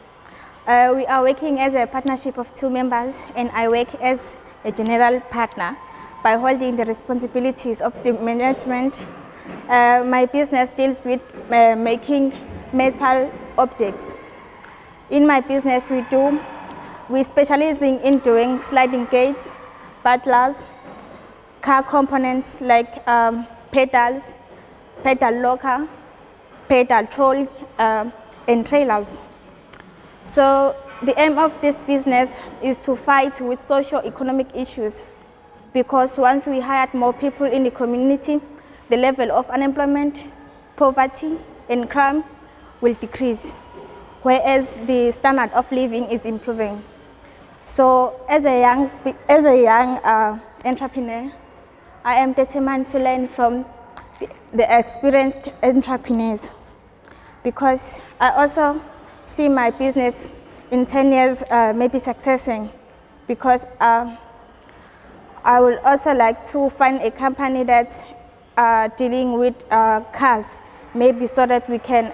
We are working as a partnership of 2 members, and I work as a general partner by holding the responsibilities of the management. My business deals with making metal objects. In my business, we specialize in doing sliding gates, butlers, car components like pedals, pedal locker, pedal trolley, and trailers. So the aim of this business is to fight with socio-economic issues, because once we hired more people in the community, the level of unemployment, poverty, and crime will decrease, whereas the standard of living is improving. So as a young entrepreneur, I am determined to learn from the experienced entrepreneurs, because I also see my business in 10 years maybe successing, because I would also like to find a company that's dealing with cars, maybe so that we can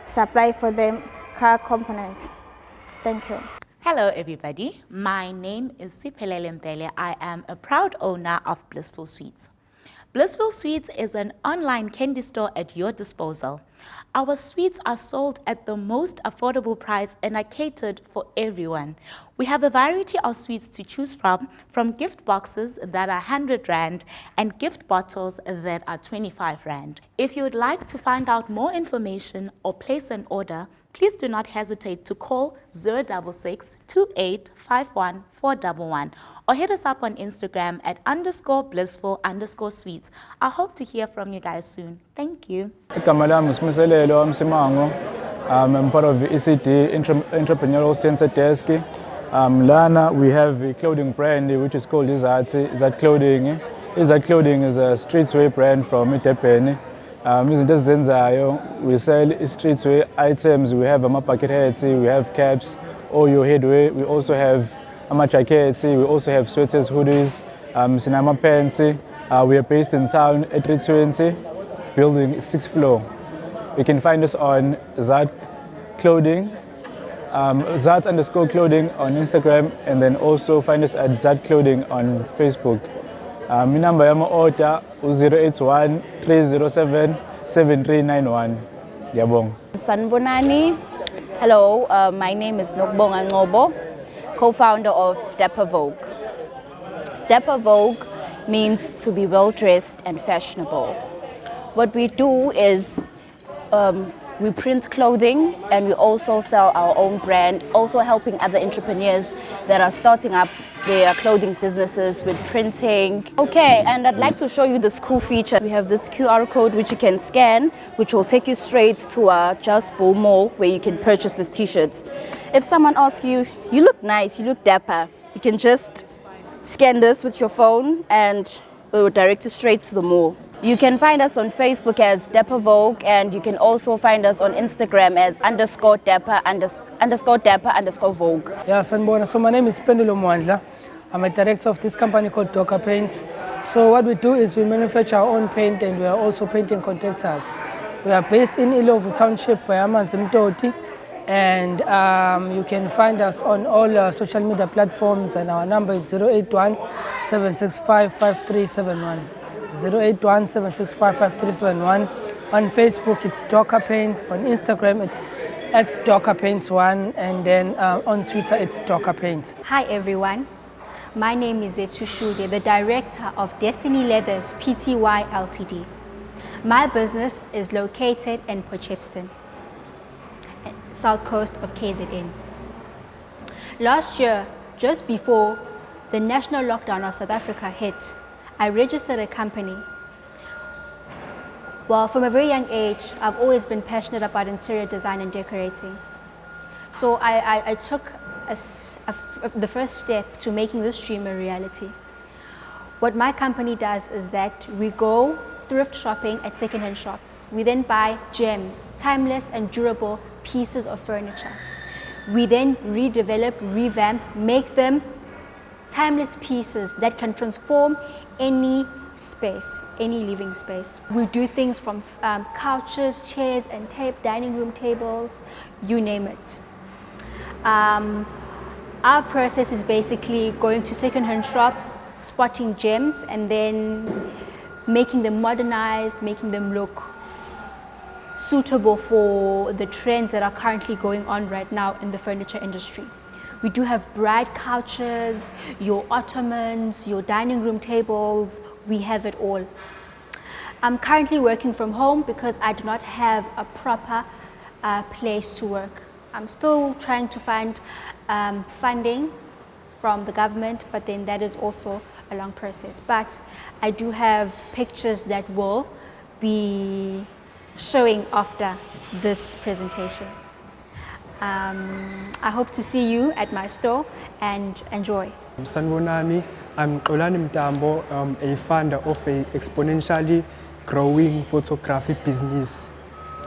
supply for them car components. Thank you. Hello everybody, my name is Siphelele Mpele. I am a proud owner of Blissful Sweets. Blissful Sweets is an online candy store at your disposal. Our sweets are sold at the most affordable price and are catered for everyone. We have a variety of sweets to choose from gift boxes that are 100 Rand and gift bottles that are 25 Rand. If you would like to find out more information or place an order, please do not hesitate to call 066 28 51 411 or hit us up on Instagram at _blissful_sweets. I hope to hear from you guys soon. Thank you. I'm part of the ECD Entrepreneurial Center Desk. Lana, we have a clothing brand which is called DUT Clothing. DUT Clothing is a streetwear brand from Durban. We sell streetwear items. We have bucket hats, we have caps, all your headwear. We also have jackets, we also have sweaters, hoodies, cinema pants. We are based in town at 320, building 6th floor. You can find us on Zat Clothing, Zat_clothing on Instagram, and then also find us at Zat Clothing on Facebook. My number is 081 307 7391. Yabong. Sanbonani. Hello, my name is Nokbonga Ngobo, co-founder of Dapper Vogue. Dapper Vogue means to be well-dressed and fashionable. What we do is we print clothing and we also sell our own brand, also helping other entrepreneurs that are starting up their clothing businesses with printing. Okay, and I'd like to show you this cool feature. We have this QR code which you can scan, which will take you straight to our Just Bull Mall where you can purchase these t-shirts. If someone asks you, you look nice, you look dapper, you can just scan this with your phone and it will direct you straight to the mall. You can find us on Facebook as Dapper Vogue, and you can also find us on Instagram as _Dapper_Vogue. Yeah, Sanbona. So my name is Pendulo Mwandla. I'm a director of this company called Doka Paints. So what we do is we manufacture our own paint and we are also painting contractors. We are based in Ilovu Township, Mtoti, and you can find us on all social media platforms, and our number is 081 765 5371. 081 765 5371. On Facebook, it's Doka Paints. On Instagram, it's @DokaPaints1, and then on Twitter, it's Doka Paints. Hi everyone, my name is Etsu Shude, the director of Destiny Leathers Pty Ltd. My business is located in Potchefstroom, south coast of KZN. Last year, just before the national lockdown of South Africa hit, I registered a company. Well, from a very young age, I've always been passionate about interior design and decorating. So I took the first step to making this dream a reality. What my company does is that we go thrift shopping at secondhand shops. We then buy gems, timeless and durable pieces of furniture. We then redevelop, revamp, make them timeless pieces that can transform any space, any living space. We do things from couches, chairs, and dining room tables, you name it. Our process is basically going to secondhand shops, spotting gems, and then making them modernized, making them look suitable for the trends that are currently going on right now in the furniture industry. We do have bright couches, your ottomans, your dining room tables, we have it all. I'm currently working from home because I do not have a proper place to work. I'm still trying to find funding from the government, but then that is also a long process. But I do have pictures that will be showing after this presentation. I hope to see you at my store and enjoy. Sanbonani, I'm Xolani Mtambo, a founder of a exponentially growing photography business,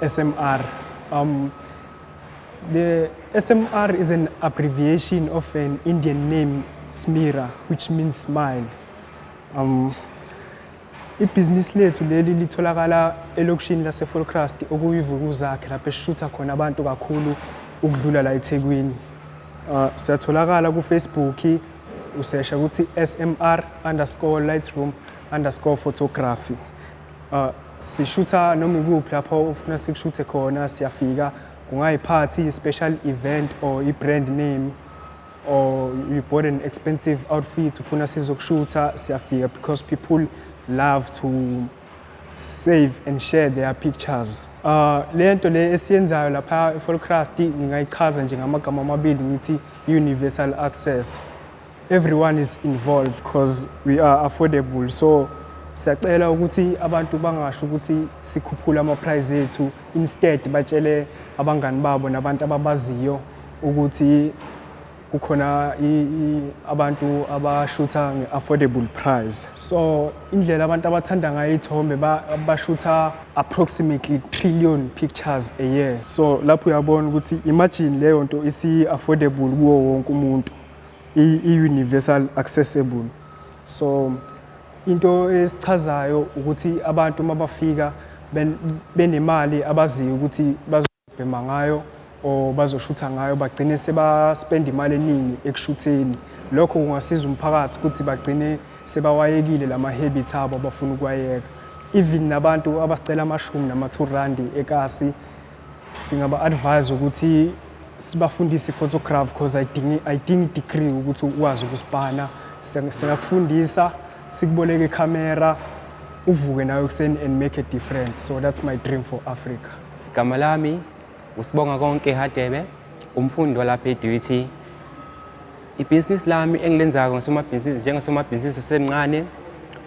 SMR. The SMR is an abbreviation of an Indian name, Smira, which means smile. Ibhizinisi lethu leli litholakala elokishini laseForecrust okuyivukuzakhe lapho esishutha khona abantu kakhulu ukudlula la eThekwini. Siyatholakala ku Facebook, usesha ukuthi SMR_Lightroom_photography. Sishutha noma ikuphi lapho ufuna sikushuthe khona siyafika. Kungayi-party, special event or i-brand name, or you bought an expensive outfit ufuna sizokushutha siyafika, because people love to save and share their pictures. Le nto le esiyenzayo lapha eForecrust ngingayichaza njengamagama amabili ngithi universal access. Everyone is involved because we are affordable. So siyacela ukuthi abantu bangasho ukuthi sikhuphula ama-price ethu, instead batshele abangani babo nabantu ababaziyo ukuthi kukhona abantu abashutha nge-affordable price. So indlela abantu abathanda ngayo ithombe bashutha approximately 1 trillion pictures a year. So lapho uyabona ukuthi imagine leyo nto isi-affordable kuwo wonke umuntu, i-universal accessible. So into esichazayo ukuthi abantu mabafika benemali abaziyo ukuthi bazobhema ngayo or bazoshutha ngayo bagcine sebaspenda imali eningi ekushutheni. Lokho kungasiza umphakathi ukuthi bagcine sebawayekile lama habits abo abafuna ukwayeka. Even nabantu abasicela amashumi nama-R2 ekasi singaba advise ukuthi sibafundise photograph because ayidingi degree ukuthi ukwazi ukusipana. Singakufundisa sikuboleke camera uvuke nayo kuseni and make a difference. So that's my dream for Africa. Igama lami usibonga konke Hadebe, umfundi walapha e-DUT. Ibhizinisi lami engilenzako njengasomabhizinisi osemncane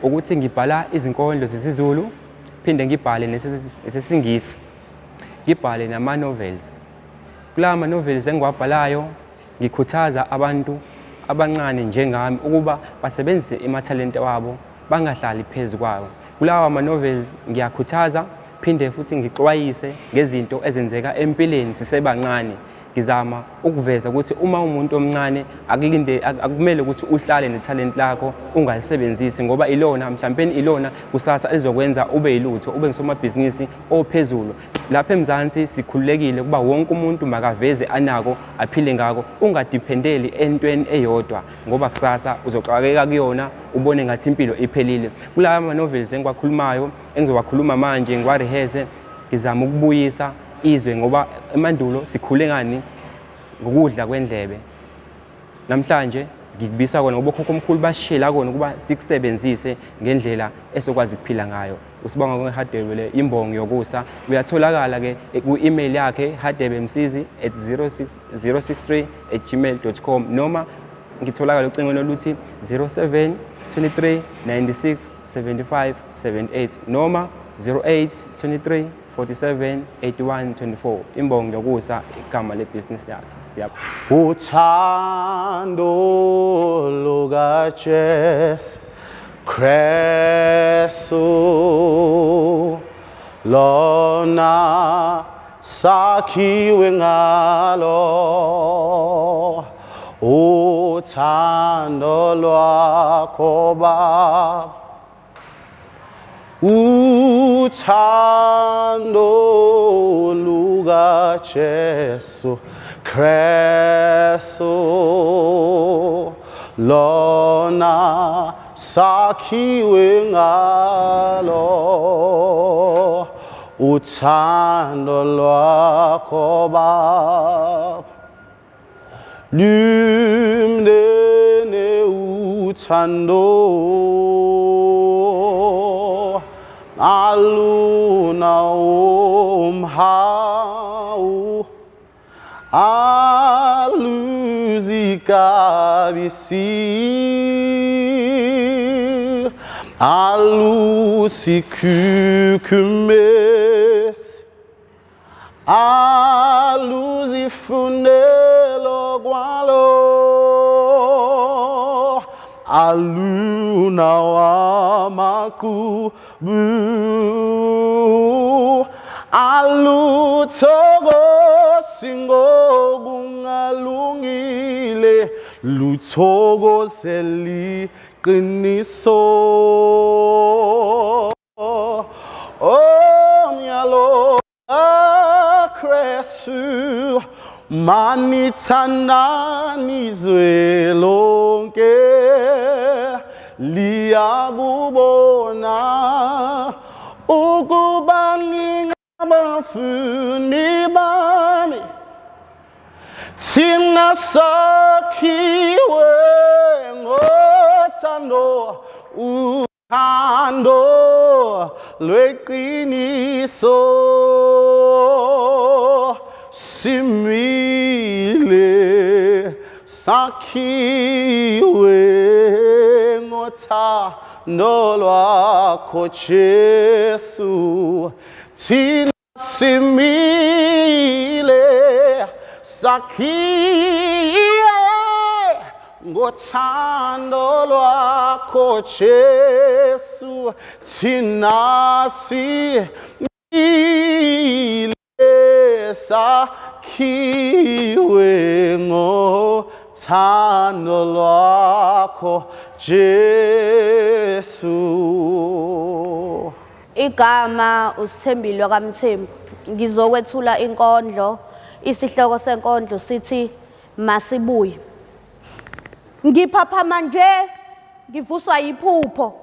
ukuthi ngibhala izinkondlo zesiZulu, phinde ngibhale nesesiNgisi, ngibhale nama-novels. Kula ma-novels engiwabhalayo ngikhuthaza abantu abancane njengami ukuba basebenzise imathalente wabo, bangahlali phezu kwawo. Kulawa ma-novels ngiyakhuthaza, phinde futhi ngixwayise ngezinto ezenzeka empilweni sisebancane. Ngizama ukuveza ukuthi uma umuntu omncane akumele ukuthi uhlale nethalent lakho ungalisebenzisi ngoba ilona mhlawumbe ilona kusasa elizokwenza ube yilutho, ube ngusomabhizinisi ophezulu. Lapha eMzansi sikhululekile kuba wonke umuntu makaveze anako aphile ngako, ungadiphendeli entweni eyodwa ngoba kusasa uzoxakeka kuyona ubone ngathi impilo iphelile. Kulawa ama-novels engiwakhulumayo engizowakhuluma manje ngiwareheze, ngizama ukubuyisa izwe ngoba emandulo sikhule ngani ngokudla kwendlebe. Namhlanje ngikubisa kona ngoba okhokho omkhulu bashela kona ukuba sikusebenzise ngendlela esokwazi ukuphila ngayo. Usibonga konke Hadebe imbongo yokusa. Uyatholakala ke ku-email yakhe hadebemsizi@063@gmail.com noma ngitholakala ucingweni oluthi 07 23 96 75 78 noma 08 23 47 81 24. Imbongo yokusa igama lebhizinisi yakhe. Uthando lukaJesu Kristu lona sakhiwe ngalo, uthando lwakho Baba, uthando lukaJesu Kristu lona sakhiwe ngalo, uthando lwakho Baba, lumnene uthando aluna umhawu aluzikabisi alusikukumes aluzifunelo kwalo aluna wamakubu aluthokozi ngokungalungile luthokozeli qiniso omyalo Kristu manithandani izwe lonke liyakubona ukuba ngingabafuni bami thina sakhiwe ngothando, uthando lweqiniso, simile sakhiwe ngothando lwakho Jesu, thina simile sakhiwe ngothando lwakho Jesu, thina simile sakhiwe ngothando lwakho Jesu. Igama uSithembile kaMthembu. Ngizokwethula inkondlo. Isihloko senkondlo sithi masibuye. Ngiphaphama nje ngivuswa yiphupho.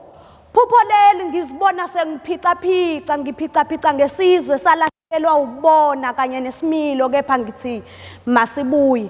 Phupho leli ngizibona sengiphica-phica, ngiphica-phica ngesizwe salahlekelwa ukubona kanye nesimilo, kepha ngithi masibuye.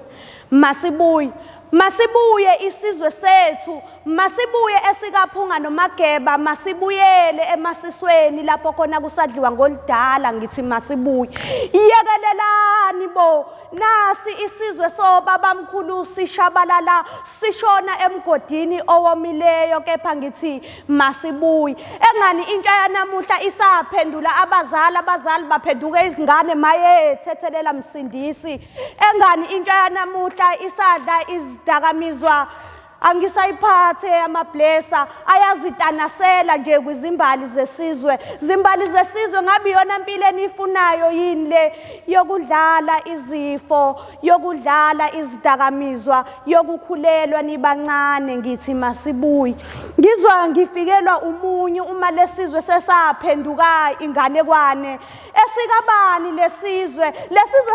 Masibuye. Masibuye isizwe sethu, masibuye esikaphunga nomageba, masibuyele emasisweni lapho khona kusadliwa ngoludala, ngithi masibuye. Yekelelani bo, nasi isizwe sobabamkhulu sishabalala, sishona emgodini owomileyo, kepha ngithi masibuye. Engani intsha yanamuhla isaphendula abazali baphenduke izingane maye thethelela msindisi. Engani intsha yanamuhla isadla izidakamizwa, angisayiphathe amablesa, ayazitanasela nje kwizimbali zesizwe. Zimbali zesizwe ngabe iyona mpilo enifunayo yini le yokudlala izifo, yokudlala izidakamizwa, yokukhulelwa nibancane, ngithi masibuye. Ngizwa ngifikelwa umunyu uma lesizwe sesaphenduka inganekwane. Esikabani lesizwe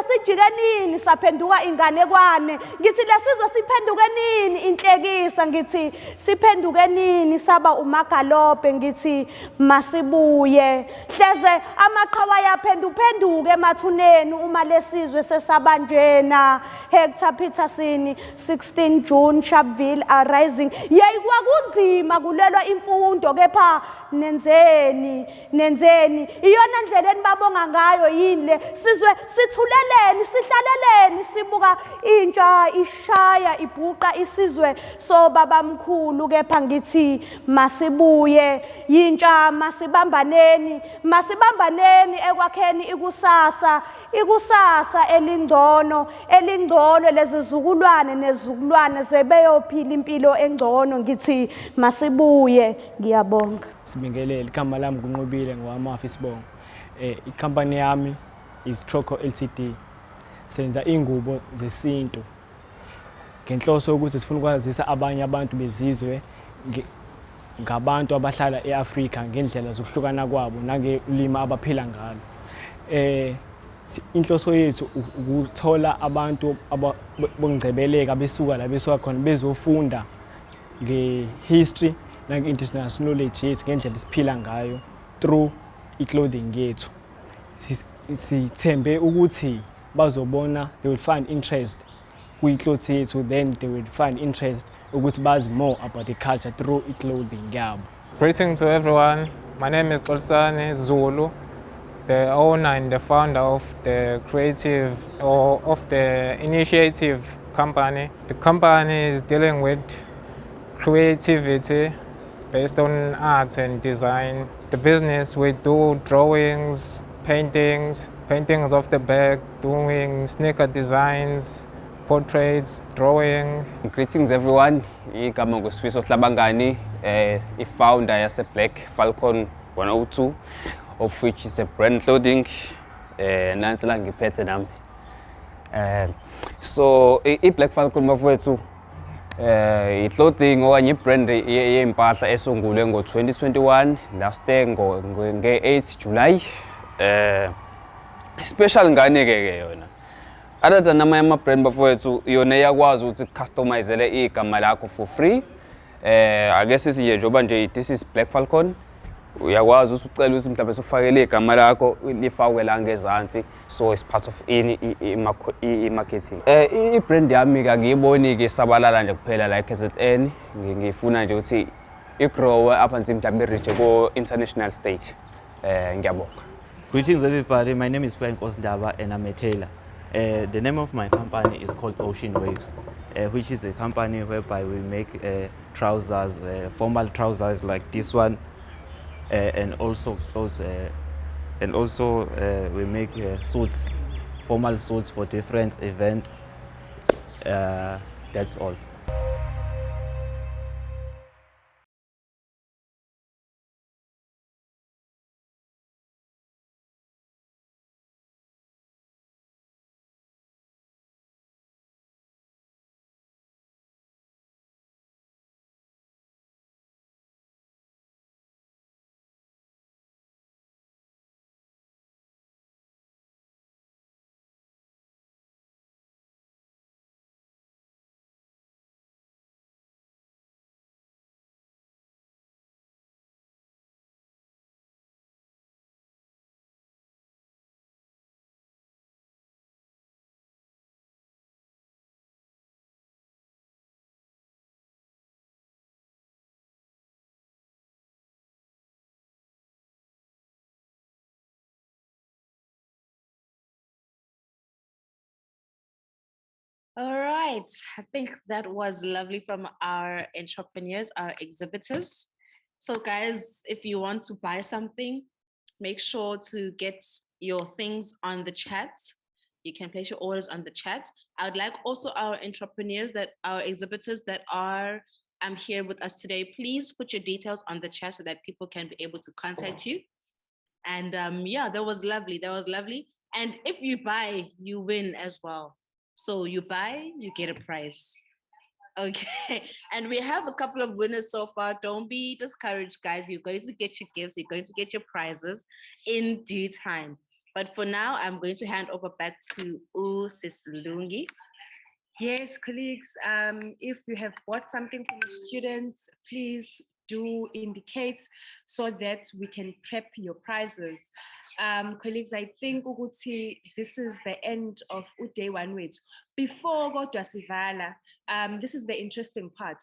sijike nini saphenduka inganekwane? Ngithi lesizwe siphenduke nini inhlekisa? Ngithi siphenduke nini saba umagalobe? Ngithi masibuye. Hleze amaqhawa yaphenduphenduke emathuneni uma lesizwe sesabanjena. Hector Peterson, 16 June, Sharpeville, Rising. Yeyi kwakunzima kulelwa imfundo, kepha nenzeni. Iyona ndlela enibabonga ngayo yini le? Sizwe sithuleleni, sihlaleleni sibuka intsha ishaya ibhuqa isizwe sobabamkhulu, kepha ngithi masibuye. Yintsha masibambaneni ekwakheni ikusasa elingcono lezizukulwane nezizukulwane zebeyophila impilo engcono, ngithi masibuye. Ngiyabonga. Sibingelele, igama lami kunqobile ngowamafi Sibongo. Ikhampani yami is Troco Ltd. Senza ingubo zesintu ngenhloso ukuthi sifuna ukwazisa abanye abantu bezizwe ngabantu abahlala eAfrika ngendlela zokuhlukana kwabo nangelimi abaphila ngalo. Inhloso yethu ukuthola abantu abongcebeleka besuka la besuka khona bezofunda ngehistory nange-international knowledge yethu ngendlela esiphila ngayo through i-clothing yethu. Sithembe ukuthi bazobona, they will find interest kwi-clothes yethu, then they will find interest ukuthi bazi more about the culture through i-clothing yabo. Greetings to everyone. My name is Xolsane Zulu, the owner and the founder of the creative or of the initiative company. The company is dealing with creativity based on art and design. The business, we do drawings, paintings of the bag, doing sneaker designs, portraits, drawing. Greetings everyone. Igama nguSifiso Hlabangani, founder yase Black Falcon 102, of which is a brand clothing. Nansi la ngiphethe nami. So Black Falcon mafowethu i-clothing okanye i-brand yempahla esungulwe ngo-2021 last year nge-8 July. Special ngane-ke yona. Other than ama-brand bafowethu yona iyakwazi ukuthi customizele igama lakho for free. Ake sithi nje njengoba nje this is Black Falcon, uyakwazi ukuthi ucela ukuthi mhlawumbe sifakele igama lakho lifakwe la ngezansi, so it's part of i-marketing. I-brand yami ke ngiyiboni-ke sabalala nje kuphela la KZN, ngifuna nje ukuthi i-grow up until mhlawumbe reach ko-international state. Ngiyabonga. Greetings everybody, my name is Frank Osndaba and I'm a tailor. The name of my company is called Ocean Waves, which is a company whereby we make trousers, formal trousers like this one, and also clothes, and also we make suits, formal suits for different events. That's all. All right, I think that was lovely from our entrepreneurs, our exhibitors. So guys, if you want to buy something, make sure to get your things on the chat. You can place your orders on the chat. I would like also our entrepreneurs, that our exhibitors that are here with us today, please put your details on the chat so that people can be able to contact you. And yeah, that was lovely. That was lovely. And if you buy, you win as well. So you buy, you get a prize. Okay. And we have a couple of winners so far. Don't be discouraged, guys. You're going to get your gifts. You're going to get your prizes in due time. But for now, I'm going to hand over back to Sis Lungi. Yes, colleagues, if you have bought something from a student, please do indicate so that we can prep your prizes. Colleagues, I think ukuthi this is the end of day one wethu. Before kodwa sivala, this is the interesting part.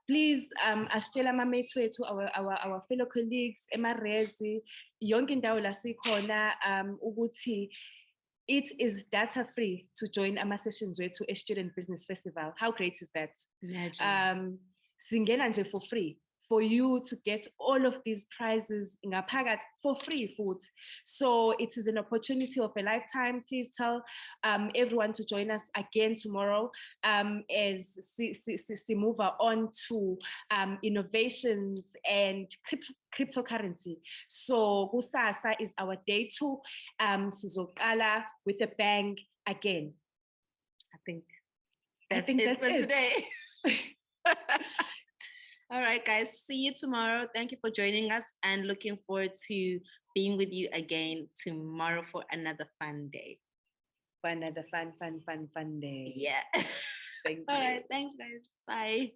Please, asitshela amamethu wethu, our fellow colleagues, emarezi, yonke indawo la sikhona, ukuthi it is data free to join ama-sessions wethu e-Student Business Festival. How great is that? Imagine. Singena nje for free, for you to get all of these prizes ngaphakathi for free food. So it is an opportunity of a lifetime. Please tell everyone to join us again tomorrow as we move on to innovations and cryptocurrency. So kusasa is our day 2. Sizoqala with a bang again. I think that's it for today. All right, guys, see you tomorrow. Thank you for joining us and looking forward to being with you again tomorrow for another fun day. For another fun day. Yeah. Thank you. All right, thanks, guys. Bye.